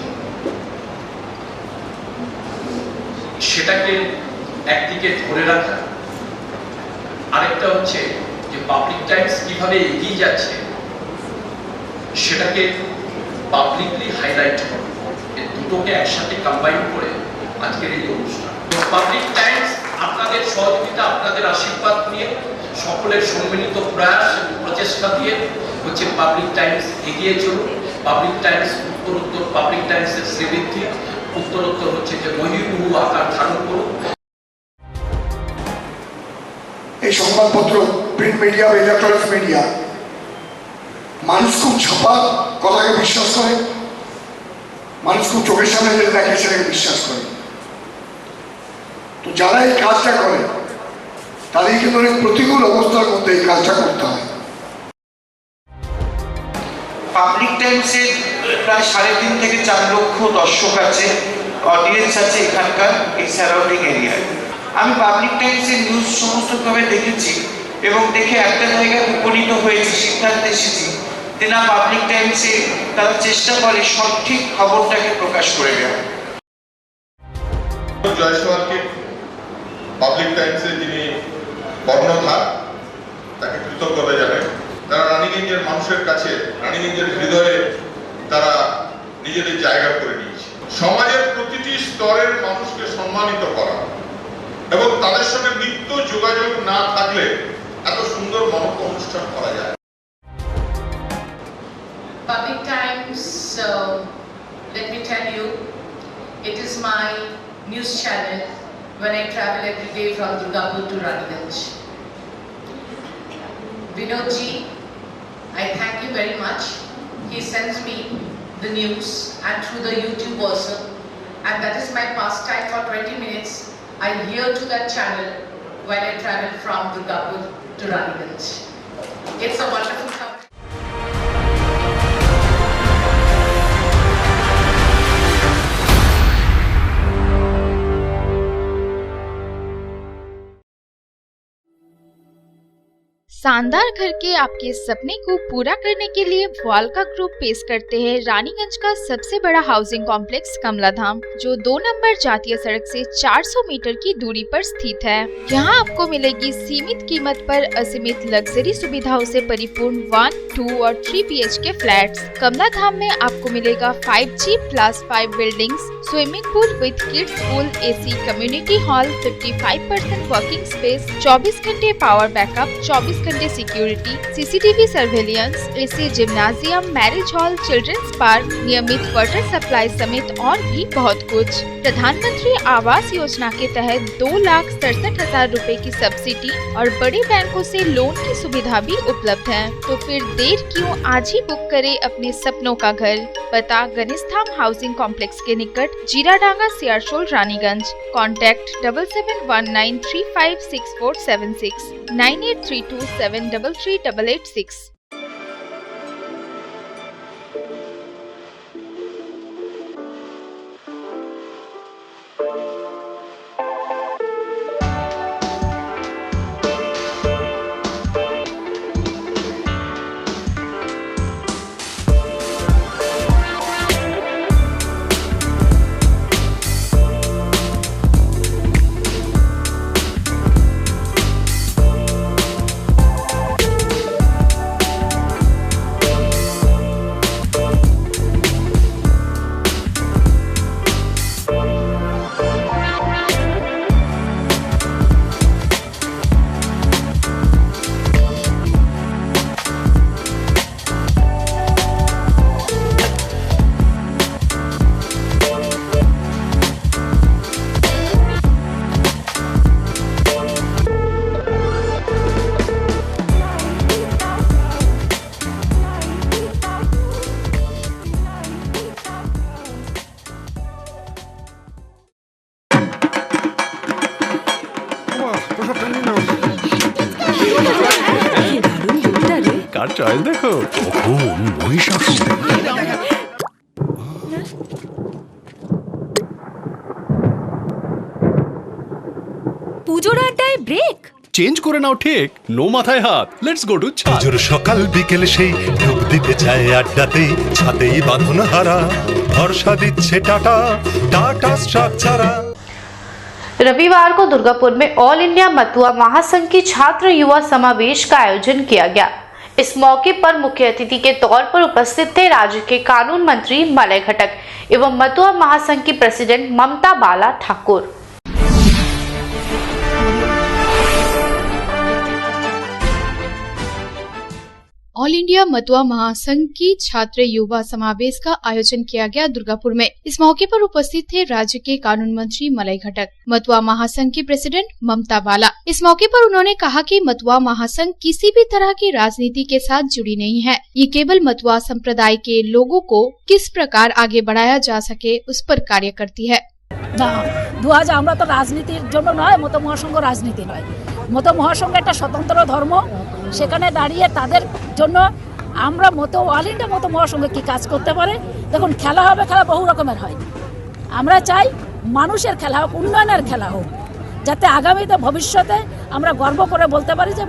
সেটাকে একদিকে ধরে রাখা, আরেকটা হচ্ছে যে পাবলিক টাইমস কিভাবে এগিয়ে যাচ্ছে সেটাকে পাবলিকলি হাইলাইট করা, এই দুটোকে একসাথে কম্বাইন করে আজকের এই অনুষ্ঠান। পাবলিক টাইমস আপনাদের সহযোগিতা, আপনাদের আশীর্বাদ নিয়ে, সকলের সম্মিলিত প্রয়াস এবং প্রচেষ্টা দিয়ে হচ্ছে পাবলিক টাইমস এগিয়ে চলুন। পাবলিক টাইমস উত্তরোত্তর, পাবলিক টাইমসের শ্রীবৃদ্ধি উত্তরোত্তর হচ্ছে যে মহিরুহ আকার ধারণ করুন। এই সংবাদপত্র, প্রিন্ট মিডিয়া বা ইলেকট্রনিক্স মিডিয়া, মানুষ খুব ছাপা কথাকে বিশ্বাস করে, মানুষ খুব চোখের সামনে যেটা দেখে সেটাকে বিশ্বাস করে। তো যারা এই কাজটা করে তাদের কিন্তু অনেক প্রতিকূল অবস্থার মধ্যে এই কাজটা করতে হয়। পাবলিক টাইমসের প্রায় 3.5 থেকে 4 লক্ষ দর্শক আছে, অডিয়েন্স আছে এখানকার এই সারাউন্ডিং এরিয়ায়। আমি পাবলিক টাইমসের নিউজ সমস্তভাবে দেখেছি এবং দেখে একটা জায়গায় উপনীত হয়েছি, সিদ্ধান্তে এসেছি যে না, পাবলিক টাইমসে তারা চেষ্টা করে সঠিক খবরটাকে প্রকাশ করে দেওয়া। জয়সওয়ালকে পাবলিক টাইমসে যিনি কর্ণধার, তাকে কৃতজ্ঞতা জানাই। তারা রানীগঞ্জের মানুষের কাছে, রানীগঞ্জের হৃদয়ে তারা নিজেদের জায়গা করে নিয়েছে। সমাজের প্রতিটি স্তরের মানুষকে সম্মানিত করা এবং তাদের সঙ্গে নিত্য যোগাযোগ না থাকলে এত সুন্দর মহৎ অনুষ্ঠান করা যায়। Public Times, let me tell you, it is my news channel when I travel every day from Durgapur to Raniganj. Vinodji, I thank you very much. He sends me the news and through the YouTube also, and that is my pastime for 20 minutes. I hear to that channel when I travel from Durgapur to Raniganj. It's a wonderful company. शानदार घर के आपके सपने को पूरा करने के लिए वालका ग्रुप पेश करते हैं रानीगंज का सबसे बड़ा हाउसिंग कॉम्प्लेक्स कमलाधाम, जो 2 नंबर जातीय सड़क से 400 मीटर की दूरी पर स्थित है। यहाँ आपको मिलेगी सीमित कीमत पर असीमित लग्जरी सुविधाओं से परिपूर्ण 1, 2 और 3 BHK फ्लैट्स। कमलाधाम में आपको मिलेगा 5G+5 buildings, swimming pool with kids pool, AC community hall, 55% working space, 24 घंटे पावर बैकअप, 24 घंटे security, CCTV surveillance, AC gymnasium, marriage hall, children's park, नियमित वाटर सप्लाई समेत और भी बहुत कुछ। प्रधानमंत्री आवास योजना के तहत 2,67,000 रुपए की सब्सिडी और बड़े बैंकों से लोन की सुविधा भी उपलब्ध है। तो फिर देर क्यों, आज ही बुक करें अपने सपनों का घर। पता गणेशधाम हाउसिंग कॉम्प्लेक्स के निकट, जीराडांगा, सियारशोल, रानीगंज। कॉन्टैक्ट 7719356476, 9832733886। স্টাইল দেখো, কখন মহিষাসুর। পুজোর আড্ডায় ব্রেক চেঞ্জ করে নাও ঠিক, নো মাথায় হাত, লেটস গো টু ছাদ। পুজোর সকাল বিকেল সেই ডুব দিতে যায় আড্ডাতেই, ছাদেই বাঁধন হারা ভরসা দিচ্ছে টাটা, টাটা স্ট্রাকচারা। रविवार को दुर्गापुर में ऑल इंडिया मतुआ महासंघ की छात्र युवा समावेश का आयोजन किया गया। इस मौके पर मुख्य अतिथि के तौर पर उपस्थित थे राज्य के कानून मंत्री मलय घटक एवं मतुआ महासंघ की प्रेसिडेंट ममता बाला ठाकुर। ऑल इंडिया मतुआ महासंघ की छात्र युवा समावेश का आयोजन किया गया दुर्गापुर में। इस मौके पर उपस्थित थे राज्य के कानून मंत्री मलय घटक, मतुआ महासंघ की प्रेसिडेंट ममता बाला। इस मौके पर उन्होंने कहा कि मतुआ महासंघ किसी भी तरह की राजनीति के साथ जुड़ी नहीं है। ये केवल मतुआ संप्रदाय के लोगों को किस प्रकार आगे बढ़ाया जा सके उस पर कार्य करती है। আমরা তো রাজনীতির জন্য নয়, মতো মহাসংঘ রাজনীতি নয়। মতো মহাসংঘ একটা স্বতন্ত্র ধর্ম, সেখানে দাঁড়িয়ে তাদের জন্য আমরা মতো অল ইন্ডিয়া মতো মহাসংঘ কি কাজ করতে পারে। দেখুন, খেলা হবে, খেলা বহু রকমের হয়। আমরা চাই মানুষের খেলা হোক, উন্নয়নের খেলা হোক, যাতে আগামীতে ভবিষ্যতে আমরা গর্ব করে বলতে পারি যে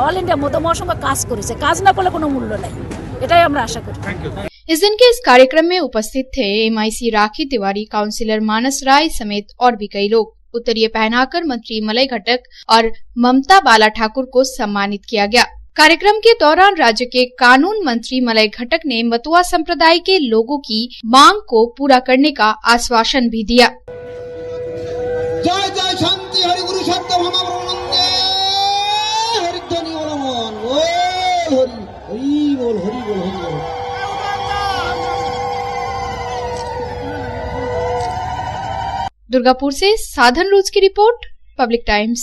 অল ইন্ডিয়া মতো মহাসংঘ কাজ করেছে। কাজ না করলে কোনো মূল্য নেই, এটাই আমরা আশা করি। इस दिन के इस कार्यक्रम में उपस्थित थे MIC राखी तिवारी, काउंसिलर मानस राय समेत और भी कई लोग। उत्तरीय पहनाकर मंत्री मलय घटक और ममता बाला ठाकुर को सम्मानित किया गया। कार्यक्रम के दौरान राज्य के कानून मंत्री मलय घटक ने मतुआ संप्रदाय के लोगों की मांग को पूरा करने का आश्वासन भी दिया। जय जय शांति हरि गुरु शब्द महाप्रभुनंदे हरिध्वनि ओलमन हरि बोल हरि बोल हरि बोल। दुर्गापुर से साधन रोज की report, public times.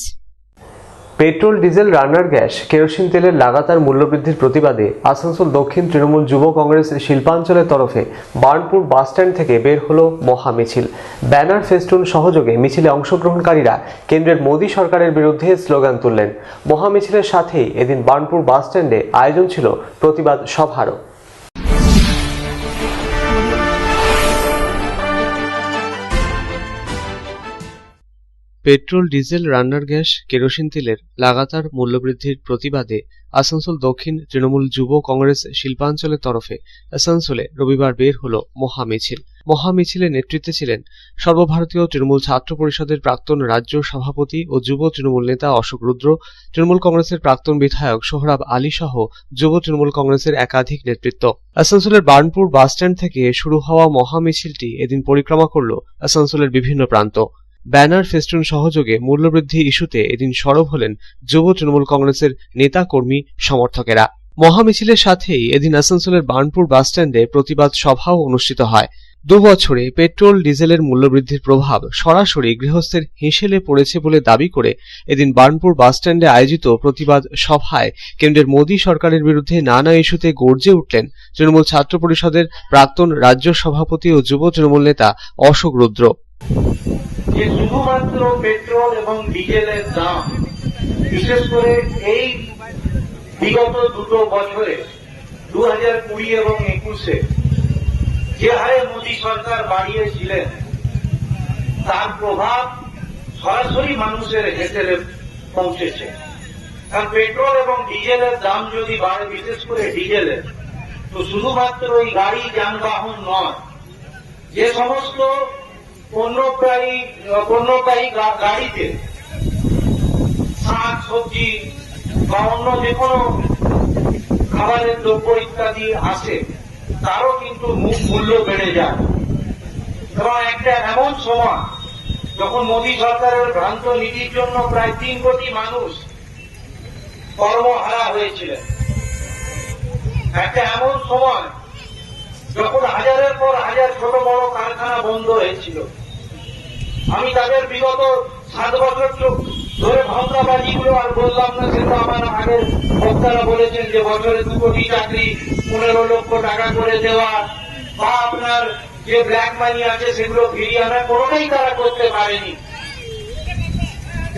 Petrol, diesel, রান্নার গ্যাস, কেরোসিন তেলের লাগাতার মূল্যবৃদ্ধির প্রতিবাদে আসানসোল দক্ষিণ তৃণমূল যুব কংগ্রেস শিল্পাঞ্চলের তরফে বার্নপুর বাসস্ট্যান্ড থেকে বের হলো মহা মিছিল। ব্যানার, ফেস্টুন সহযোগে মিছিলে অংশগ্রহণকারীরা কেন্দ্রের মোদী সরকারের বিরুদ্ধে স্লোগান তুললেন। মহা মিছিলের সাথেই এদিন বার্নপুর বাসস্ট্যান্ডে আয়োজন ছিল প্রতিবাদ সভারও। পেট্রোল, ডিজেল, রান্নার গ্যাস, কেরোসিন তেলের লাগাতার মূল্যবৃদ্ধির প্রতিবাদে আসানসোল দক্ষিণ তৃণমূল যুব কংগ্রেস শিল্পাঞ্চলের তরফে আসানসোলে রবিবার বের হলো মহা মিছিল। মহা মিছিলের নেতৃত্বে ছিলেন সর্বভারতীয় তৃণমূল ছাত্র পরিষদের প্রাক্তন রাজ্য সভাপতি ও যুব তৃণমূল নেতা অশোক রুদ্র, তৃণমূল কংগ্রেসের প্রাক্তন বিধায়ক সোহরাব আলী সহ যুব তৃণমূল কংগ্রেসের একাধিক নেতৃত্ব। আসানসোলের বার্নপুর বাসস্ট্যান্ড থেকে শুরু হওয়া মহা মিছিলটি এদিন পরিক্রমা করল আসানসোলের বিভিন্ন প্রান্ত। ব্যানার, ফেস্টুন সহযোগে মূল্যবৃদ্ধি ইস্যুতে এদিন সরব হলেন যুব তৃণমূল কংগ্রেসের নেতা কর্মী সমর্থকেরা। মহা মিছিলের সাথেই এদিন আসানসোলের বার্নপুর বাসস্ট্যান্ডে প্রতিবাদ সভাও অনুষ্ঠিত হয়। 2 বছরে পেট্রোল, ডিজেলের মূল্যবৃদ্ধির প্রভাব সরাসরি গৃহস্থের হিঁসেলে পড়েছে বলে দাবি করে এদিন বার্নপুর বাসস্ট্যান্ডে আয়োজিত প্রতিবাদ সভায় কেন্দ্রের মোদী সরকারের বিরুদ্ধে নানা ইস্যুতে গর্জে উঠলেন তৃণমূল ছাত্র পরিষদের প্রাক্তন রাজ্য সভাপতি ও যুব তৃণমূল নেতা অশোক রুদ্র। যে শুধুমাত্র পেট্রোল এবং ডিজেলের দাম বিশেষ করে এই বিগত 2 বছরে 2020 এবং 21-এ যে হারে মোদী সরকার বাড়িয়েছিলেন তার প্রভাব সরাসরি মানুষের হেসেলে পৌঁছেছে। কারণ পেট্রোল এবং ডিজেলের দাম যদি বাড়ে, বিশেষ করে ডিজেলের, তো শুধুমাত্র ওই গাড়ি যানবাহন নয়, যে সমস্ত পণ্যবাহী গাড়িতে শাক সবজি বা অন্য যে কোনো খাবারের দ্রব্য ইত্যাদি আসে, তারও কিন্তু মূল্য বেড়ে যায়। এবং একটা এমন সময় যখন মোদী সরকারের ভ্রান্ত নীতির জন্য প্রায় 3 কোটি মানুষ কর্মহারা হয়েছিলেন, একটা এমন সময় যখন হাজারের পর হাজার ছোট বড় কারখানা বন্ধ হয়েছিল। আমি তাদের বিগত 7 বছর ধরে ভাবনাবাজিগুলো আর বললাম না, সেটা আমার আগের বক্তারা বলেছেন যে বছরে 2 কোটি চাকরি, 15 লক্ষ টাকা করে দেওয়া, বা আপনার যে ব্ল্যাক মানি আছে সেগুলো ফিরিয়ে আনা, কোনোটাই তারা করতে পারেনি।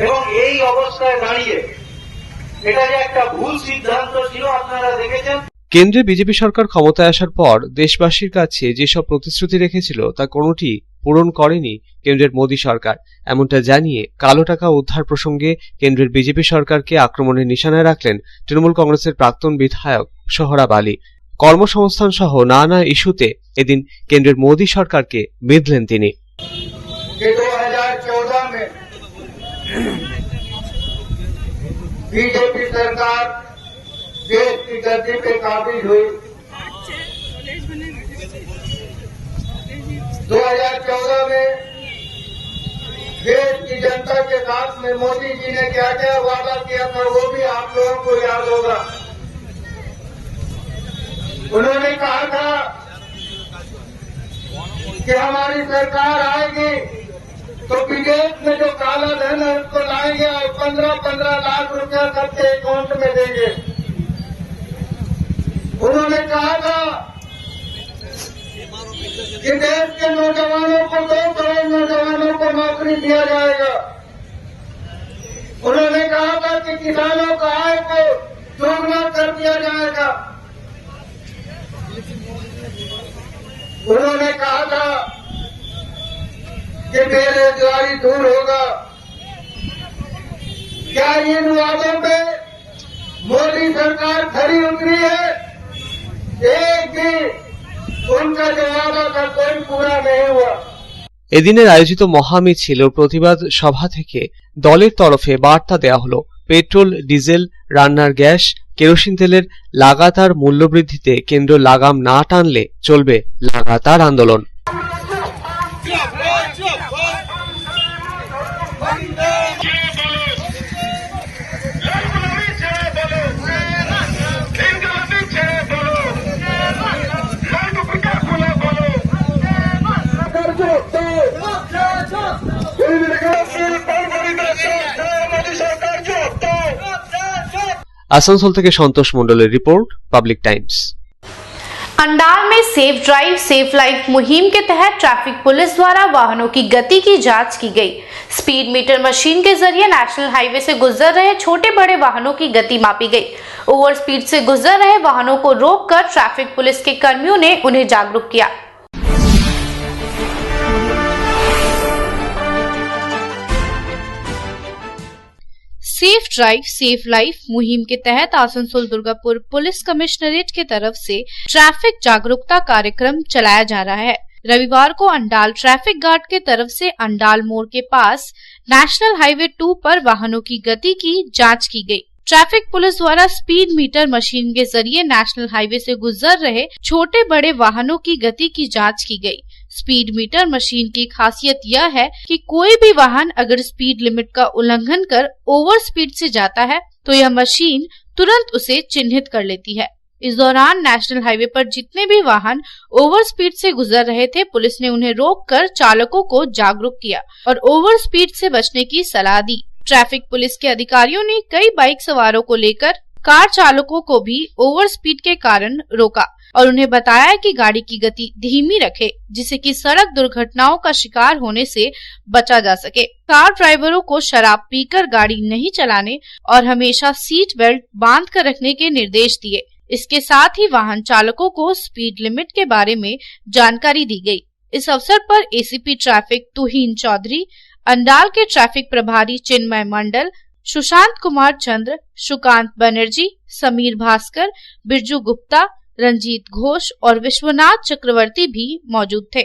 এবং এই অবস্থায় দাঁড়িয়ে এটা যে একটা ভুল সিদ্ধান্ত ছিল আপনারা দেখেছেন। কেন্দ্রে বিজেপি সরকার ক্ষমতায় আসার পর দেশবাসীর কাছে যেসব প্রতিশ্রুতি রেখেছিল তা কোনোটি পূরণ করেনি কেন্দ্রের মোদী সরকার, এমনটা জানিয়ে কালো টাকা উদ্ধার প্রসঙ্গে কেন্দ্রের বিজেপি সরকারকে আক্রমণের নিশানায় রাখলেন তৃণমূল কংগ্রেসের প্রাক্তন বিধায়ক সোহরাব আলী। কর্মসংস্থান সহ নানা ইস্যুতে এদিন কেন্দ্রের মোদী সরকারকে বিঁধলেন তিনি। 2014 में बीजेपी सरकार देश की गद्दी पे काबिज हुई। 2014 में देश की जनता के साथ में मोदी जी ने क्या क्या वादा किया था वो भी आप लोगों को याद होगा। उन्होंने कहा था कि हमारी सरकार आएगी तो विदेश में जो काला धन है उसको लाएंगे और 15-15 लाख रुपया सबके अकाउंट में देंगे। उन्होंने कहा था कि देश के नौजवानों को 2 करोड़ नौजवानों को नौकरी दिया जाएगा। उन्होंने कहा था कि किसानों का आय को दोगुना कर दिया जाएगा। उन्होंने कहा था कि बेरोजगारी दूर होगा। क्या इन वादों पे मोदी सरकार खरी उतरी है? एक भी उनका जो वादा था कोई पूरा नहीं हुआ। এদিনের আয়োজিত মহামিছিল ও প্রতিবাদ সভা থেকে দলের তরফে বার্তা দেওয়া হলো পেট্রোল, ডিজেল, রান্নার গ্যাস, কেরোসিন তেলের লাগাতার মূল্যবৃদ্ধিতে কেন্দ্র লাগাম না টানলে চলবে লাগাতার আন্দোলন। आसनसोल থেকে সন্তোষ মণ্ডলের রিপোর্ট, पब्लिक टाइम्स। अंडाल में सेफ ड्राइव सेफ लाइफ मुहिम के तहत ट्रैफिक पुलिस द्वारा वाहनों की गति की जांच की गई। स्पीड मीटर मशीन के जरिए नेशनल हाईवे से गुजर रहे छोटे बड़े वाहनों की गति मापी गई। ओवर स्पीड से गुजर रहे वाहनों को रोककर ट्रैफिक पुलिस के कर्मियों ने उन्हें जागरूक किया। सेफ ड्राइव सेफ लाइफ मुहिम के तहत आसनसोल दुर्गापुर पुलिस कमिश्नरेट की तरफ से ट्रैफिक जागरूकता कार्यक्रम चलाया जा रहा है। रविवार को अंडाल ट्रैफिक गार्ड के तरफ से अंडाल मोड़ के पास नेशनल हाईवे 2 पर वाहनों की गति की जांच की गई। ट्रैफिक पुलिस द्वारा स्पीड मीटर मशीन के जरिए नेशनल हाईवे से गुजर रहे छोटे बड़े वाहनों की गति की जांच की गई। स्पीड मीटर मशीन की खासियत यह है कि कोई भी वाहन अगर स्पीड लिमिट का उल्लंघन कर ओवर स्पीड से जाता है तो यह मशीन तुरंत उसे चिन्हित कर लेती है। इस दौरान नेशनल हाईवे पर जितने भी वाहन ओवर स्पीड से गुजर रहे थे, पुलिस ने उन्हें रोककर चालकों को जागरूक किया और ओवर स्पीड से बचने की सलाह दी। ट्रैफिक पुलिस के अधिकारियों ने कई बाइक सवारों को लेकर कार चालकों को भी ओवर स्पीड के कारण रोका और उन्हें बताया कि गाड़ी की गति धीमी रखे, जिससे कि सड़क दुर्घटनाओं का शिकार होने से बचा जा सके। कार ड्राइवरों को शराब पीकर गाड़ी नहीं चलाने और हमेशा सीट बेल्ट बांध कर रखने के निर्देश दिए। इसके साथ ही वाहन चालकों को स्पीड लिमिट के बारे में जानकारी दी गई। इस अवसर पर एसीपी ट्रैफिक तुहीन चौधरी, अंडाल के ट्रैफिक प्रभारी चिन्मय मंडल, सुशांत कुमार चंद्र, सुकांत बनर्जी, समीर भास्कर, बिरजू गुप्ता, रंजीत घोष और विश्वनाथ चक्रवर्ती भी मौजूद थे।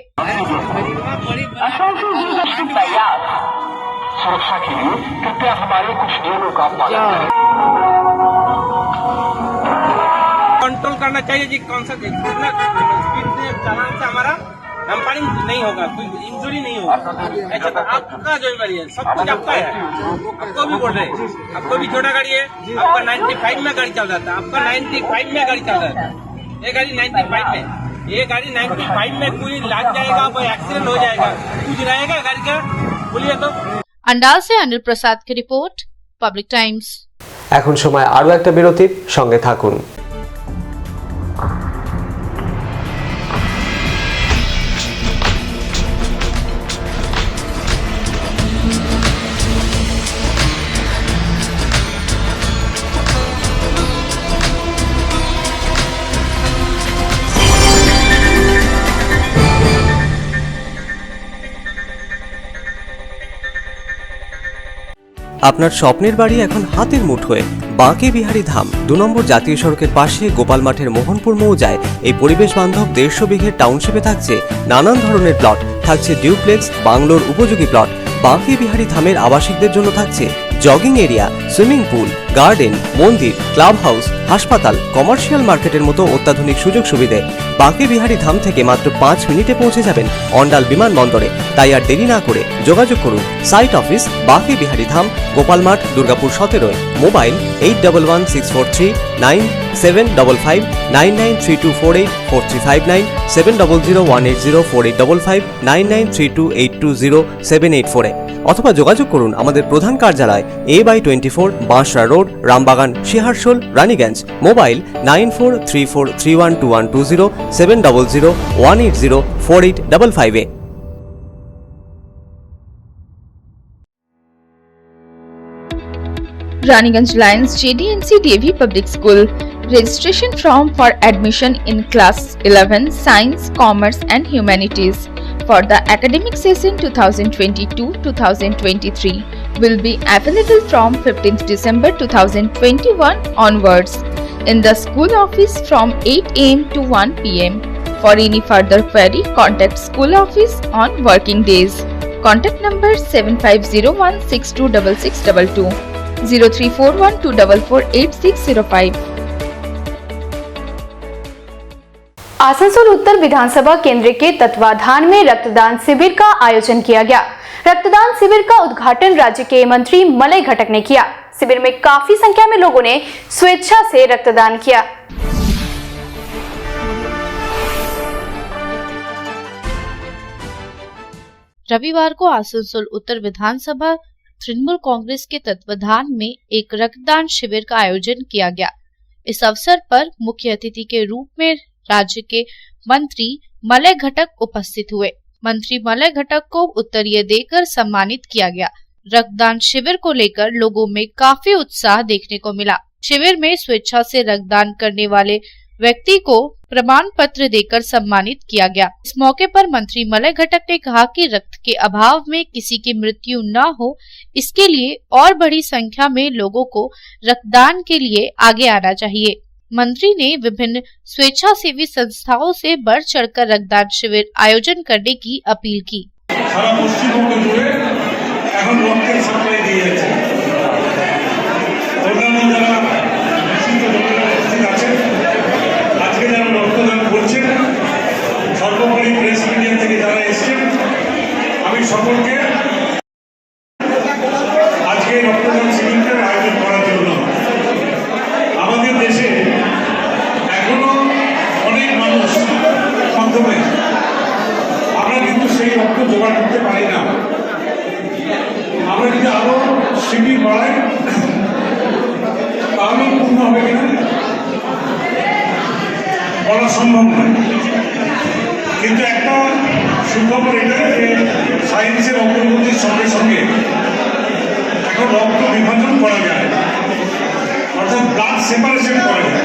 सुरक्षा के लिए कृपया हमारे कुछ नियमों का पालन कंट्रोल करना चाहिए जी। कौन सा कितना स्पीड से चलाने से हमारा डंपिंग नहीं होगा, कोई इंजरी नहीं होगा। ऐसा तो आपका जिम्मेदारी है, सब कुछ आपका है। आपको भी बोल रहे हैं, आपको भी छोटा गाड़ी है, आपका 95 में गाड़ी चल जाता है, आपका 95 में गाड़ी चल जाता है। ये गाड़ी 95 में, ये गाड़ी 95 में कोई लग जाएगा, कोई एक्सीडेंट हो जाएगा, कुछ रहेगा गाड़ी का, बोलिए तो। अंडाल से अनिल प्रसाद की रिपोर्ट, पब्लिक टाइम्स। এখন সময় আরো একটা বিরতির, সঙ্গে থাকুন। আপনার স্বপ্নের বাড়ি এখন হাতের মুঠোয়। বাঁকে বিহারী ধাম 2 নম্বর জাতীয় সড়কের পাশে গোপাল মাঠের মোহনপুর মৌজায় এই পরিবেশ বান্ধব 150 বিঘের টাউনশিপে থাকছে নানান ধরনের প্লট, থাকছে ডিউপ্লেক্স, বাংলোর উপযোগী প্লট। বাঁকে বিহারী ধামের আবাসিকদের জন্য থাকছে jogging area, swimming pool, garden, মন্দির, ক্লাব হাউস, হাসপাতাল, কমার্শিয়াল মার্কেটের মতো অত্যাধুনিক সুযোগ সুবিধে। বাঁকে বিহারী ধাম থেকে মাত্র 5 মিনিটে পৌঁছে যাবেন অন্ডাল বিমানবন্দরে। তাই আর দেরি না করে যোগাযোগ করুন। সাইট অফিস বাঁকে বিহারী ধাম, গোপাল মাঠ, দুর্গাপুর 17। মোবাইল 8116439755 9932484359 7001804855 9932820784 অথবা যোগাযোগ করুন আমাদের প্রধান কার্যালয় A/24 Bansra road, Rambagan, Searsole, Raniganj. Mobile 9434312120 7001804855। Raniganj Lions JDNC DAV Public School. Registration form for admission in class 11 Science, Commerce and Humanities for the academic session 2022-2023 will be available from 15th December 2021 onwards in the school office from 8 am to 1 pm. For any further query, contact school office on working days. Contact number 7501626622 0341244860 Asansol उत्तर विधानसभा केंद्र के तत्वाधान में रक्तदान शिविर का आयोजन किया गया। रक्तदान शिविर का उद्घाटन राज्य के मंत्री मलय घटक ने किया। शिविर में काफी संख्या में लोगों ने स्वेच्छा से रक्तदान किया। रविवार को आसनसोल उत्तर विधानसभा तृणमूल कांग्रेस के तत्वाधान में एक रक्तदान शिविर का आयोजन किया गया। इस अवसर पर मुख्य अतिथि के रूप में राज्य के मंत्री मलय घटक उपस्थित हुए। मंत्री मलय घटक को उत्तरीय देकर सम्मानित किया गया। रक्तदान शिविर को लेकर लोगों में काफी उत्साह देखने को मिला। शिविर में स्वेच्छा से रक्तदान करने वाले व्यक्ति को प्रमाण पत्र देकर सम्मानित किया गया। इस मौके पर मंत्री मलय घटक ने कहा कि रक्त के अभाव में किसी की मृत्यु न हो, इसके लिए और बड़ी संख्या में लोगों को रक्तदान के लिए आगे आना चाहिए। मंत्री ने विभिन्न स्वेच्छासेवी संस्थाओं से बढ़ चढ़कर रक्तदान शिविर आयोजन करने की अपील की। সারা পশ্চিমবঙ্গ জুড়ে এখন রক্তের সাপ্লাই দিয়ে যাচ্ছে। অন্যান্য যারা নিশ্চিত উপস্থিত আছেন, আজকে যারা রক্তদান করছেন, সর্বোপরি প্রেস মিডিয়া থেকে যারা এসছেন, আমি সকলকে আজকে রক্তদান শিবিরের আয়োজন করার জন্য। আমাদের দেশে এখনো অনেক মানুষ মাধ্যমে আমরা কিন্তু সেই রক্ত জোগাড় করতে পারি না। আমরা যদি আরো শিবির বাড়াই তাহলে পূর্ণ হবে কিনা বলা সম্ভব নয়। কিন্তু একটা সুখবর এটাই যে সায়েন্সের অগ্রগতির সঙ্গে সঙ্গে এখন রক্ত বিভাজন করা যায়, অর্থাৎ ব্লাড সেপারেশন করা যায়।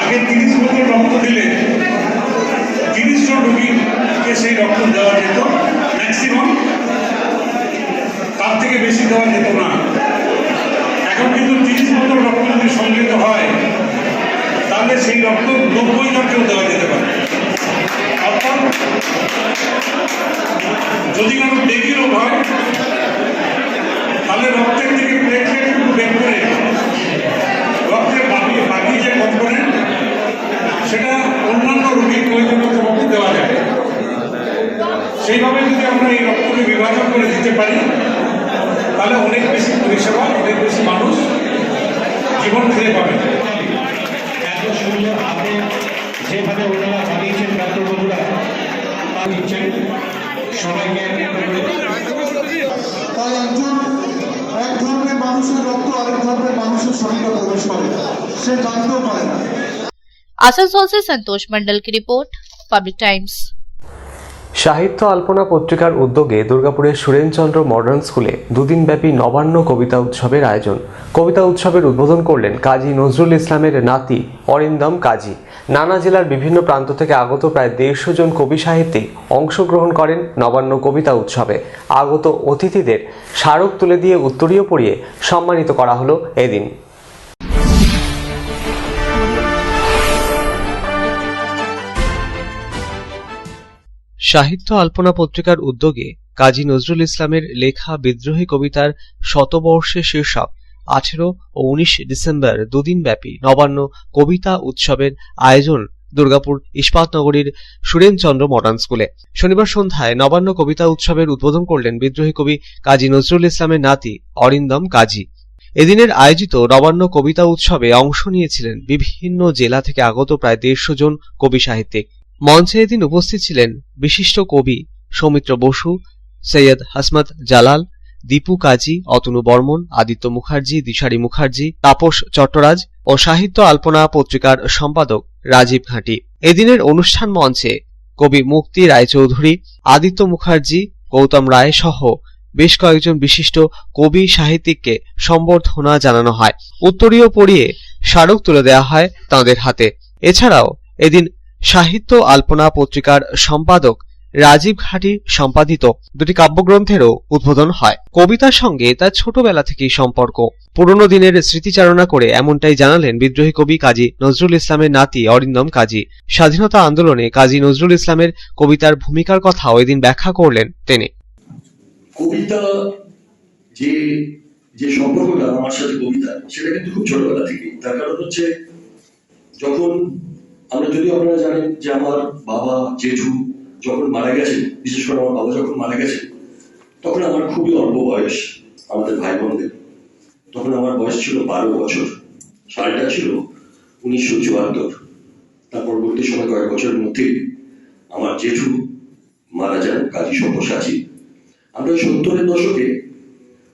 আগে 30 বোতল রক্ত দিলে 30 জন রোগীকে সেই রক্ত দেওয়া যেত ম্যাক্সিমাম, তার থেকে বেশি দেওয়া যেত না। এখন কিন্তু 30 বোতল রক্ত যদি সংগৃহীত হয় তাহলে সেই রক্ত 90 জনকেও দেওয়া যেতে পারে। অর্থাৎ যদি কারো ডেঙ্গি রোগ হয় তাহলে রক্তের থেকে প্লেটলেটগুলো বের করে রক্তের বাকি যে কম্পোনেন্ট সেটা অন্যান্য রোগীর প্রয়োজনীয়তা মতো দেওয়া যায়। সেইভাবে যদি আমরা এই রক্তকে বিভাজন করে দিতে পারি তাহলে অনেক বেশি পরিষেবা, অনেক বেশি মানুষ জীবন ফিরে পাবে। এত সুন্দর আপনি যেভাবে ওনারা বানিয়েছেন ডাক্তার বাবুরা দিচ্ছেন সবাইকে। তাই এক ধর্মের মানুষের রক্ত আরেক ধর্মের মানুষের শরীরে প্রবেশ করে, সে জানতেও পারে না। आसनसोल से संतोष मंडल की रिपोर्ट, पब्लिक टाइम्स। সাহিত্য আলপনা পত্রিকার উদ্যোগে দুর্গাপুরের সুরেনচন্দ্র মডার্ন স্কুলে দুদিনব্যাপী নবান্ন কবিতা উৎসবের আয়োজন। কবিতা উৎসবের উদ্বোধন করলেন কাজী নজরুল ইসলামের নাতি অরিন্দম কাজী। নানা জেলার বিভিন্ন প্রান্ত থেকে আগত প্রায় 150 জন কবি সাহিত্যিক অংশগ্রহণ করেন নবান্ন কবিতা উৎসবে। আগত অতিথিদের স্মারক তুলে দিয়ে উত্তরীয় পরিয়ে সম্মানিত করা হলো এদিন। সাহিত্য আলপনা পত্রিকার উদ্যোগে কাজী নজরুল ইসলামের লেখা বিদ্রোহী কবিতার শতবর্ষে শীর্ষক 18 ও 19 ডিসেম্বর দুদিনব্যাপী নবান্ন কবিতা উৎসবের আয়োজন দুর্গাপুর ইস্পাতনগরীর সুরেনচন্দ্র মডার্ন স্কুলে। শনিবার সন্ধ্যায় নবান্ন কবিতা উৎসবের উদ্বোধন করলেন বিদ্রোহী কবি কাজী নজরুল ইসলামের নাতি অরিন্দম কাজী। এদিনের আয়োজিত নবান্ন কবিতা উৎসবে অংশ নিয়েছিলেন বিভিন্ন জেলা থেকে আগত প্রায় 150 জন কবি সাহিত্যিক। মঞ্চে এদিন উপস্থিত ছিলেন বিশিষ্ট কবি সৌমিত্র বসু, সৈয়দ হাসমত জালাল, দীপু কাজী, অতনু বর্মন, আদিত্য মুখার্জি, দিশারি মুখার্জি, তাপস চট্টরাজ ও সাহিত্য আলপনা পত্রিকার সম্পাদক রাজীব ঘাঁটি। এদিনের অনুষ্ঠান মঞ্চে কবি মুক্তি রায়চৌধুরী, আদিত্য মুখার্জি, গৌতম রায় সহ বেশ কয়েকজন বিশিষ্ট কবি সাহিত্যিককে সম্বর্ধনা জানানো হয়। উত্তরীয় পরিয়ে স্মারক তুলে দেওয়া হয় তাঁদের হাতে। এছাড়াও এদিন সাহিত্য আলপনা পত্রিকার সম্পাদক রাজীব ঘাঁটি সম্পাদিত দুটি কাব্যগ্রন্থেরও উদ্বোধন হয়। কবিতার সঙ্গে তার ছোটবেলা থেকেই সম্পর্ক। পুরনো দিনের স্মৃতিচারণা করে এমনটাই জানালেন বিদ্রোহী কবি কাজী নজরুল ইসলামের নাতি অরিন্দম কাজী। স্বাধীনতা আন্দোলনে কাজী নজরুল ইসলামের কবিতার ভূমিকার কথাও এদিন ব্যাখ্যা করলেন তিনি। কবিতা যে সম্পর্কটা আমার সাথে কবিতা, সেটা কিন্তু খুব ছোটবেলা থেকে। তার কারণ হচ্ছে, যখন আপনারা জানেন যে আমার বাবা জেঠু যখন মারা গেছেন, বিশেষ করে আমার বাবা যখন মারা গেছেন, তখন আমার খুবই অল্প বয়স, আমাদের ভাই বোনদের। তখন আমার বয়স ছিল 12 বছর। সালটা ছিল 1974। তার পরবর্তী সময় কয়েক বছরের মধ্যে আমার জেঠু মারা যান, কাজী সব্যসাচী। আমরা 70-এর দশকে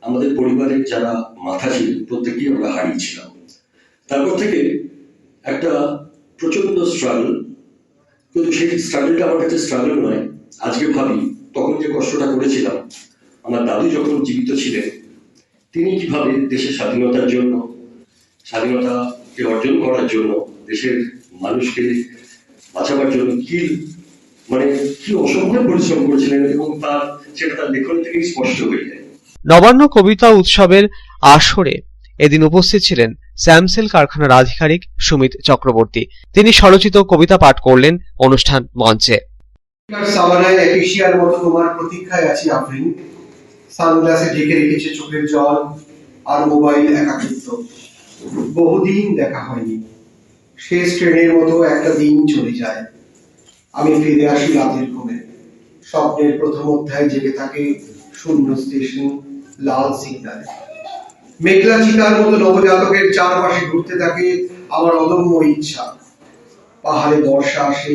আমাদের পরিবারের যারা মাথা ছিলেন প্রত্যেকেই আমরা হারিয়েছিলাম। তারপর থেকে একটা প্রচন্ড স্ট্রাগল, কিন্তু সেই স্ট্রাগলটা আমার কাছে স্ট্রাগল নয়। আজকে ভাবি, তখন যে কষ্টটা করেছিলাম, আমার দাদু যখন জীবিত ছিলেন, তিনি কিভাবে দেশের স্বাধীনতার জন্য, স্বাধীনতাকে অর্জন করার জন্য, দেশের মানুষকে বাঁচাবার জন্য কি অসম্ভব পরিশ্রম করেছিলেন, এবং সেটা তার লেখন থেকেই স্পষ্ট হয়ে যায়। নবান্ন কবিতা উৎসবের আসরে এদিন উপস্থিত ছিলেন স্যামসেল কারখানার আধিকারিক সুমিত চক্রবর্তী। তিনি স্বরচিত কবিতা পাঠ করলেন অনুষ্ঠান মঞ্চে। সাভানায় এপিশিয়ার মতো তোমার প্রতীক্ষায় আছি আফরিন। সানগ্লাসে ঢেকে রেখেছে চোখের জল আর মোবাইল একাকিত্ব। বহুদিন দেখা হয়নি। শেষ ট্রেনের মতো একটা দিন চলে যায়। আমি ফিরে আসি রাতের ঘুমে। স্বপ্নের প্রথম অধ্যায় জেগে থাকে শূন্য স্টেশন, লাল সিগন্যালে। মেঘলা চিতার মতো নবজাতকের চারপাশে ঘুরতে থাকে আমার অদম্য ইচ্ছা। পাহাড়ে বর্ষা আসে,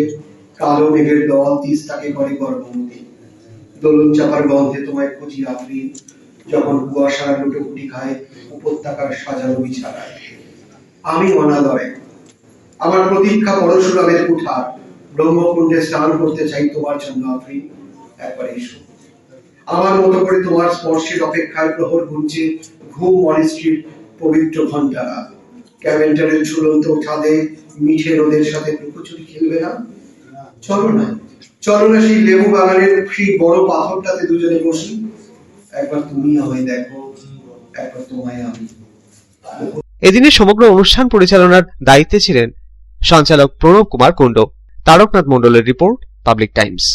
কালো মেঘের দল তিস্তাকে করে গর্ভবতী। দোলন চাপার গন্ধে তোমায় খুঁজি আফরিন, যখন কুয়াশার লুটোপুটি খায় উপত্যকার সাজানো বিছানায়। আমি অনালয়, আমার প্রতীক্ষা পরশুরামের কুঠার। ব্রহ্মকুণ্ডে স্নান করতে চাই তোমার জন্য আফরিন, একবার এসো। আমার মতো করে তোমার স্পর্শের অপেক্ষায় প্রহর গুনছে ঘুম মনিস্ট্রির পবিত্র ঘন্টারা। ক্যাভেন্টারের ঝুলন্ত ছাদে মিঠে রোদের সাথে লুকোচুরি খেলবে না? চলো না সেই লেবু বাগানের সেই বড় পাথরটাতে দুজনে বসি। একবার তুমি আমায় দেখো, একবার তোমায় আমি। এদিনে সমগ্র অনুষ্ঠান পরিচালনার দায়িত্বে ছিলেন সঞ্চালক প্রণব কুমার কুণ্ড। तारकनाथ मंडलेर रिपोर्ट, public times.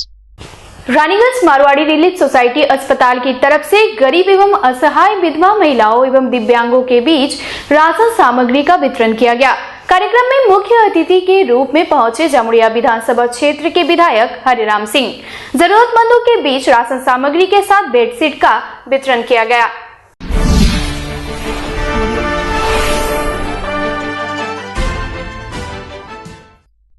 Raniganj Marwari relief society अस्पताल की तरफ से गरीब एवं असहाय विधवा महिलाओं एवं दिव्यांगों के बीच राशन सामग्री का वितरण किया गया। कार्यक्रम में मुख्य अतिथि के रूप में पहुंचे जमुड़िया विधानसभा क्षेत्र के विधायक हरिराम सिंह। जरूरतमंदों के बीच राशन सामग्री के साथ बेडशीट का वितरण किया गया।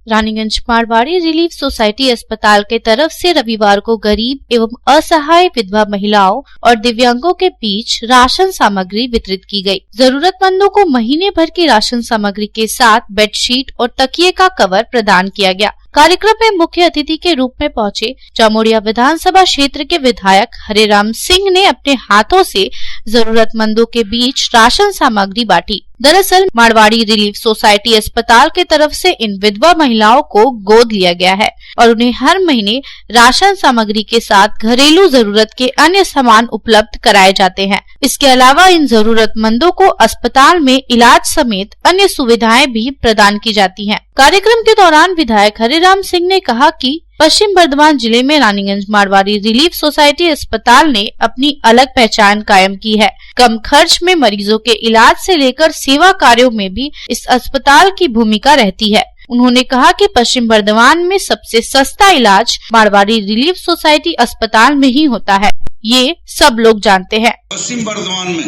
रानीगंज मारवाड़ी रिलीफ सोसाइटी अस्पताल के तरफ से रविवार को गरीब एवं असहाय विधवा महिलाओं और दिव्यांगों के बीच राशन सामग्री वितरित की गई। जरूरतमंदों को महीने भर की राशन सामग्री के साथ बेडशीट और तकिए का कवर प्रदान किया गया। कार्यक्रम में मुख्य अतिथि के रूप में पहुंचे जामोरिया विधानसभा क्षेत्र के विधायक हरेराम सिंह ने अपने हाथों से जरूरतमंदों के बीच राशन सामग्री बांटी। दरअसल मारवाड़ी रिलीफ सोसाइटी अस्पताल के तरफ से इन विधवा महिलाओं को गोद लिया गया है और उन्हें हर महीने राशन सामग्री के साथ घरेलू जरूरत के अन्य सामान उपलब्ध कराए जाते हैं। इसके अलावा इन जरूरतमंदों को अस्पताल में इलाज समेत अन्य सुविधाएं भी प्रदान की जाती हैं। कार्यक्रम के दौरान विधायक हरिराम सिंह ने कहा कि पश्चिम बर्धमान जिले में रानीगंज मारवाड़ी रिलीफ सोसाइटी अस्पताल ने अपनी अलग पहचान कायम की है। कम खर्च में मरीजों के इलाज से लेकर सेवा कार्यों में भी इस अस्पताल की भूमिका रहती है। उन्होंने कहा कि पश्चिम बर्धमान में सबसे सस्ता इलाज मारवाड़ी रिलीफ सोसाइटी अस्पताल में ही होता है, ये सब लोग जानते हैं। पश्चिम बर्धमान में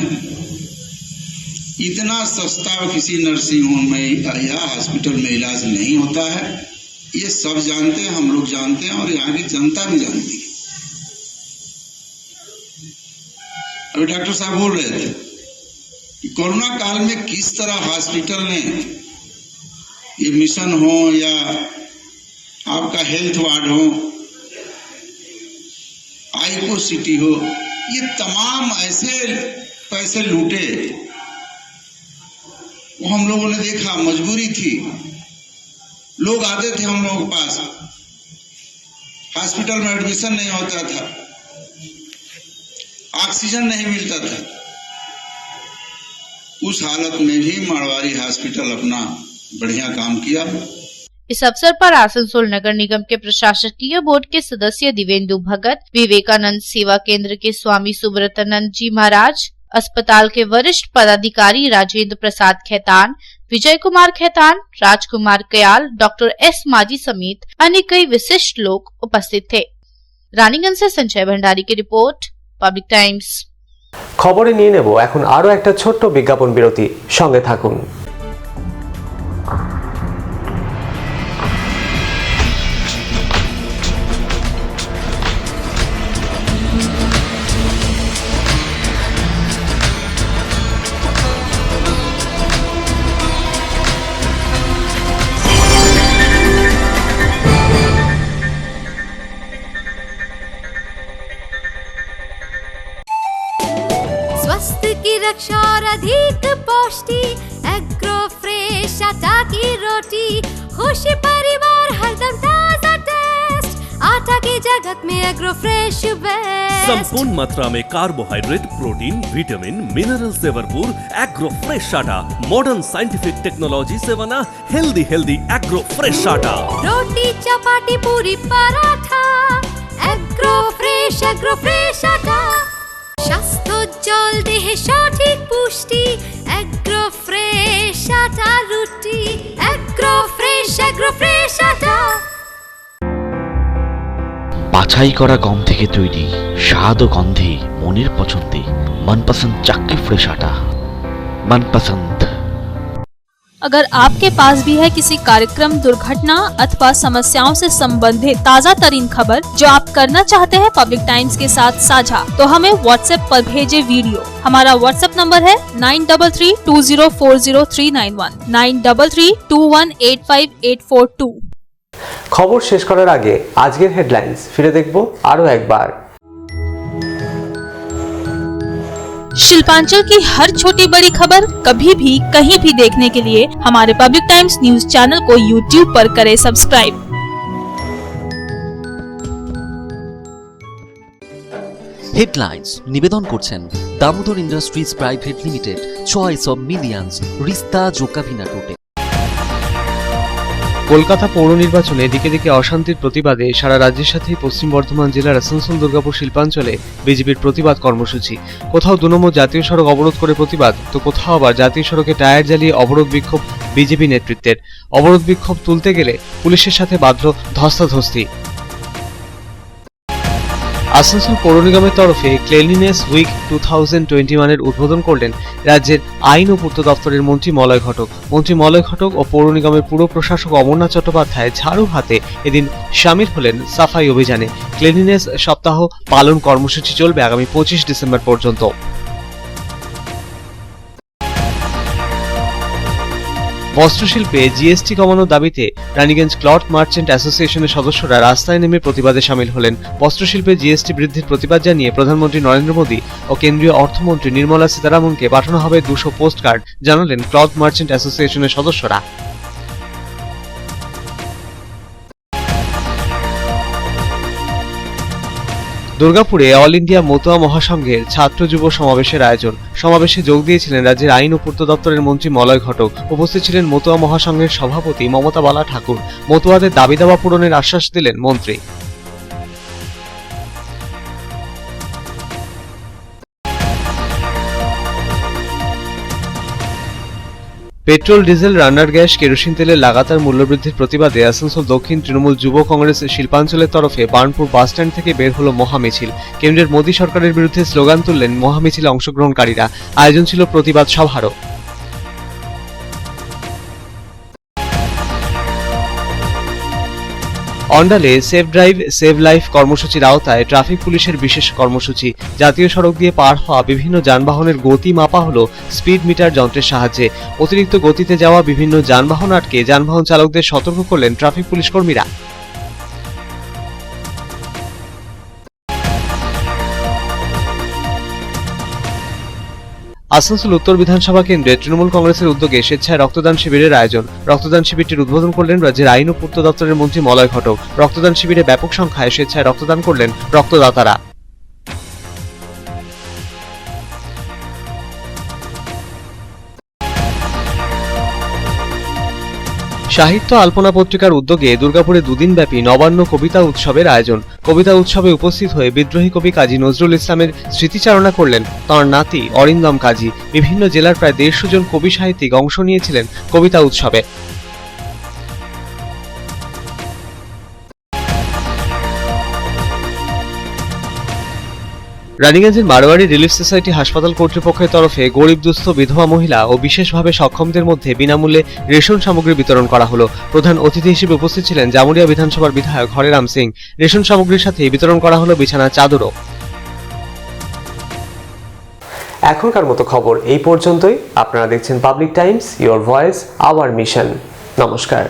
इतना सस्ता किसी नर्सिंग होम में या हॉस्पिटल में इलाज नहीं होता है, ये सब जानते हैं, हम लोग जानते हैं और यहाँ की जनता भी जानती है। अभी डॉक्टर साहब बोल रहे थे कि कोरोना काल में किस तरह हॉस्पिटल ने ये मिशन हो या आपका हेल्थ वार्ड हो, आइको सिटी हो, ये तमाम ऐसे पैसे लूटे। वो हम लोगों ने देखा, मजबूरी थी, लोग आते थे हम लोगों के पास, हॉस्पिटल में एडमिशन नहीं होता था, ऑक्सीजन नहीं मिलता था। उस हालत में भी मारवाड़ी हॉस्पिटल अपना बढ़िया काम किया। इस अवसर पर आसनसोल नगर निगम के प्रशासकीय बोर्ड के सदस्य दिवेंदु भगत, विवेकानंद सेवा केंद्र के स्वामी सुब्रतानंद जी महाराज, अस्पताल के वरिष्ठ पदाधिकारी राजेंद्र प्रसाद खैतान, विजय कुमार खैतान, राजकुमार कयाल, डॉक्टर एस माजी समेत अन्य कई विशिष्ट लोग उपस्थित थे। रानीगंज से संजय भंडारी की रिपोर्ट, पब्लिक टाइम्स। खबरे নিয়ে নেব এখন আরো একটা ছোট্ট বিজ্ঞাপন বিরতি, সঙ্গে থাকুন। स्वास्थ्य की रक्षा और अधिक पौष्टिक एग्रो फ्रेश आटा की रोटी, खुशी परिवार हरदम ताजा टेस्ट, आटा की जगत में एग्रो फ्रेश बेस्ट। संपूर्ण मात्रा में कार्बोहाइड्रेट, प्रोटीन, विटामिन, मिनरल से भरपूर एग्रो फ्रेश आटा, मॉडर्न साइंटिफिक टेक्नोलॉजी से बना हेल्दी एग्रो फ्रेश आटा। रोटी चपाटी पूरी पराठा, एग्रो फ्रेश आटा, স্বাস্থ্যোজ্জ্বল দেহে সঠিক পুষ্টি, এগ্রো ফ্রেশ আটা রুটি, এগ্রো ফ্রেশ আটা। বাছাই করা গম থেকে তৈরি, স্বাদ ও গন্ধে মনের পছন্দে, मनपसंद चाक्की फ्रेश आटा, मनपसंद। अगर आपके पास भी है किसी कार्यक्रम, दुर्घटना अथवा समस्याओं से संबंधित ताज़ा तरीन खबर जो आप करना चाहते हैं पब्लिक टाइम्स के साथ साझा, तो हमें व्हाट्सएप पर भेजे वीडियो। हमारा व्हाट्सएप नंबर है 9332040391, 9332185842। খবর শেষ করার আগে আজকের হেডলাইন্স ফিরে দেখব আরো একবার। शिल्पांचल की हर छोटी बड़ी खबर कभी भी कहीं भी देखने के लिए हमारे पब्लिक टाइम्स न्यूज चैनल को YouTube पर करें सब्सक्राइब। হেডলাইন্স নিবেদন করছেন Damodar industries private limited, choice of millions, রিস্তা জোকাভিনা টোটে। কলকাতা পৌর নির্বাচনে দিকে দিকে অশান্তির প্রতিবাদে সারা রাজ্যের সাথে পশ্চিম বর্ধমান জেলার আসানসোল দুর্গাপুর শিল্পাঞ্চলে বিজেপির প্রতিবাদ কর্মসূচি। কোথাও 2 নম্বর জাতীয় সড়ক অবরোধ করে প্রতিবাদ, তো কোথাও আবার জাতীয় সড়কে টায়ার জ্বালিয়ে অবরোধ বিক্ষোভ বিজেপি নেতৃত্বের। অবরোধ বিক্ষোভ তুলতে গেলে পুলিশের সাথে বাধ্য ধস্তাধস্তি। আসানসোল পৌর নিগমের তরফে ক্লিনলিনেস উইক 2021 এর উদ্বোধন করলেন রাজ্যের আইন ও পূর্ত দপ্তরের মন্ত্রী মলয় ঘটক। মন্ত্রী মলয় ঘটক ও পৌর নিগমের পুর প্রশাসক অমরনাথ চট্টোপাধ্যায় ঝাড়ু হাতে এদিন শামিল হলেন সাফাই অভিযানে। ক্লিনলিনেস সপ্তাহ পালন কর্মসূচি চলবে আগামী 25 ডিসেম্বর পর্যন্ত। বস্ত্রশিল্পে জিএসটি কমানোর দাবিতে রানীগঞ্জ ক্লথ মার্চেন্ট অ্যাসোসিয়েশনের সদস্যরা রাস্তায় নেমে প্রতিবাদে শামিল হলেন। বস্ত্রশিল্পে জিএসটি বৃদ্ধির প্রতিবাদ জানিয়ে প্রধানমন্ত্রী নরেন্দ্র মোদী ও কেন্দ্রীয় অর্থমন্ত্রী নির্মলা সীতারামনকে পাঠানো হবে 200 পোস্ট কার্ড, জানালেন ক্লথ মার্চেন্ট অ্যাসোসিয়েশনের সদস্যরা। দুর্গাপুরে অল ইন্ডিয়া মতুয়া মহাসংঘের ছাত্র যুব সমাবেশের আয়োজন। সমাবেশে যোগ দিয়েছিলেন রাজ্যের আইন ও পূর্ত দপ্তরের মন্ত্রী মলয় ঘটক। উপস্থিত ছিলেন মতুয়া মহাসংঘের সভাপতি মমতা বালা ঠাকুর। মতুয়াদের দাবি দাওয়া পূরণের আশ্বাস দিলেন মন্ত্রী। পেট্রোল, ডিজেল, রান্নার গ্যাস, কেরোসিন তেলের লাগাতার মূল্যবৃদ্ধির প্রতিবাদে আসানসোল দক্ষিণ তৃণমূল যুব কংগ্রেস শিল্পাঞ্চলের তরফে বার্নপুর বাসস্ট্যান্ড থেকে বের হলো মহামিছিল। কেন্দ্রের মোদী সরকারের বিরুদ্ধে স্লোগান তুললেন মহামিছিলে অংশগ্রহণকারীরা। আয়োজন ছিল প্রতিবাদ সভারও। অন্ডালে সেভ ড্রাইভ সেভ লাইফ কর্মসূচির আওতায় ট্রাফিক পুলিশের বিশেষ কর্মসূচি। জাতীয় সড়ক দিয়ে পার হওয়া বিভিন্ন যানবাহনের গতি মাপা হলো স্পিড মিটার যন্ত্রের সাহায্যে। অতিরিক্ত গতিতে যাওয়া বিভিন্ন যানবাহন আটকে যানবাহন চালকদের সতর্ক করলেন ট্রাফিক পুলিশ কর্মীরা। আসানসোল উত্তর বিধানসভা কেন্দ্রে তৃণমূল কংগ্রেসের উদ্যোগে স্বেচ্ছায় রক্তদান শিবিরের আয়োজন। রক্তদান শিবিরটির উদ্বোধন করলেন রাজ্যের আইন ও পূর্ত দপ্তরের মন্ত্রী মলয় ঘটক। রক্তদান শিবিরে ব্যাপক সংখ্যায় স্বেচ্ছায় রক্তদান করলেন রক্তদাতারা। সাহিত্য আলপনা পত্রিকার উদ্যোগে দুর্গাপুরে দুদিনব্যাপী নবান্ন কবিতা উৎসবের আয়োজন। কবিতা উৎসবে উপস্থিত হয়ে বিদ্রোহী কবি কাজী নজরুল ইসলামের স্মৃতিচারণা করলেন তাঁর নাতি অরিন্দম কাজী। বিভিন্ন জেলার প্রায় 150 জন কবি সাহিত্যিক অংশ নিয়েছিলেন কবিতা উৎসবে। রানীগঞ্জের মারোয়ারি রিলিফ সোসাইটি হাসপাতাল কর্তৃপক্ষের তরফে গরিব দুস্থ বিধবা মহিলা ও বিশেষভাবে সক্ষমদের মধ্যে বিনামূল্যে রেশন সামগ্রী বিতরণ করা হলো। প্রধান অতিথি হিসেবে উপস্থিত ছিলেন জামুরিয়া বিধানসভার বিধায়ক হরেরাম সিং। রেশন সামগ্রীর সাথে বিতরণ করা হলো বিছানার চাদরও। এখনকার মতো খবর এই পর্যন্তই। আপনারা দেখছেন public Times, your voice hour mission. নমস্কার।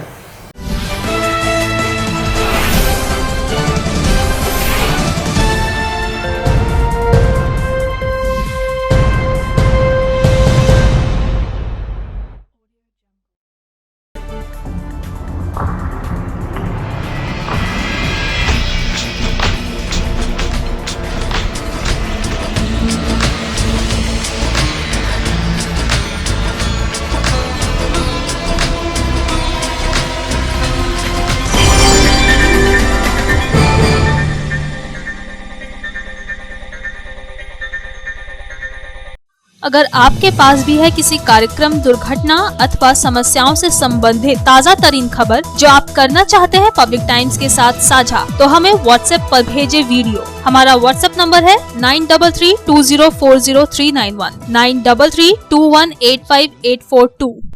अगर आपके पास भी है किसी कार्यक्रम, दुर्घटना अथवा समस्याओं से संबंधित ताज़ा तरीन खबर जो आप करना चाहते हैं पब्लिक टाइम्स के साथ साझा, तो हमें व्हाट्सएप पर भेजे वीडियो। हमारा व्हाट्सएप नंबर है 9332040391 9332185842।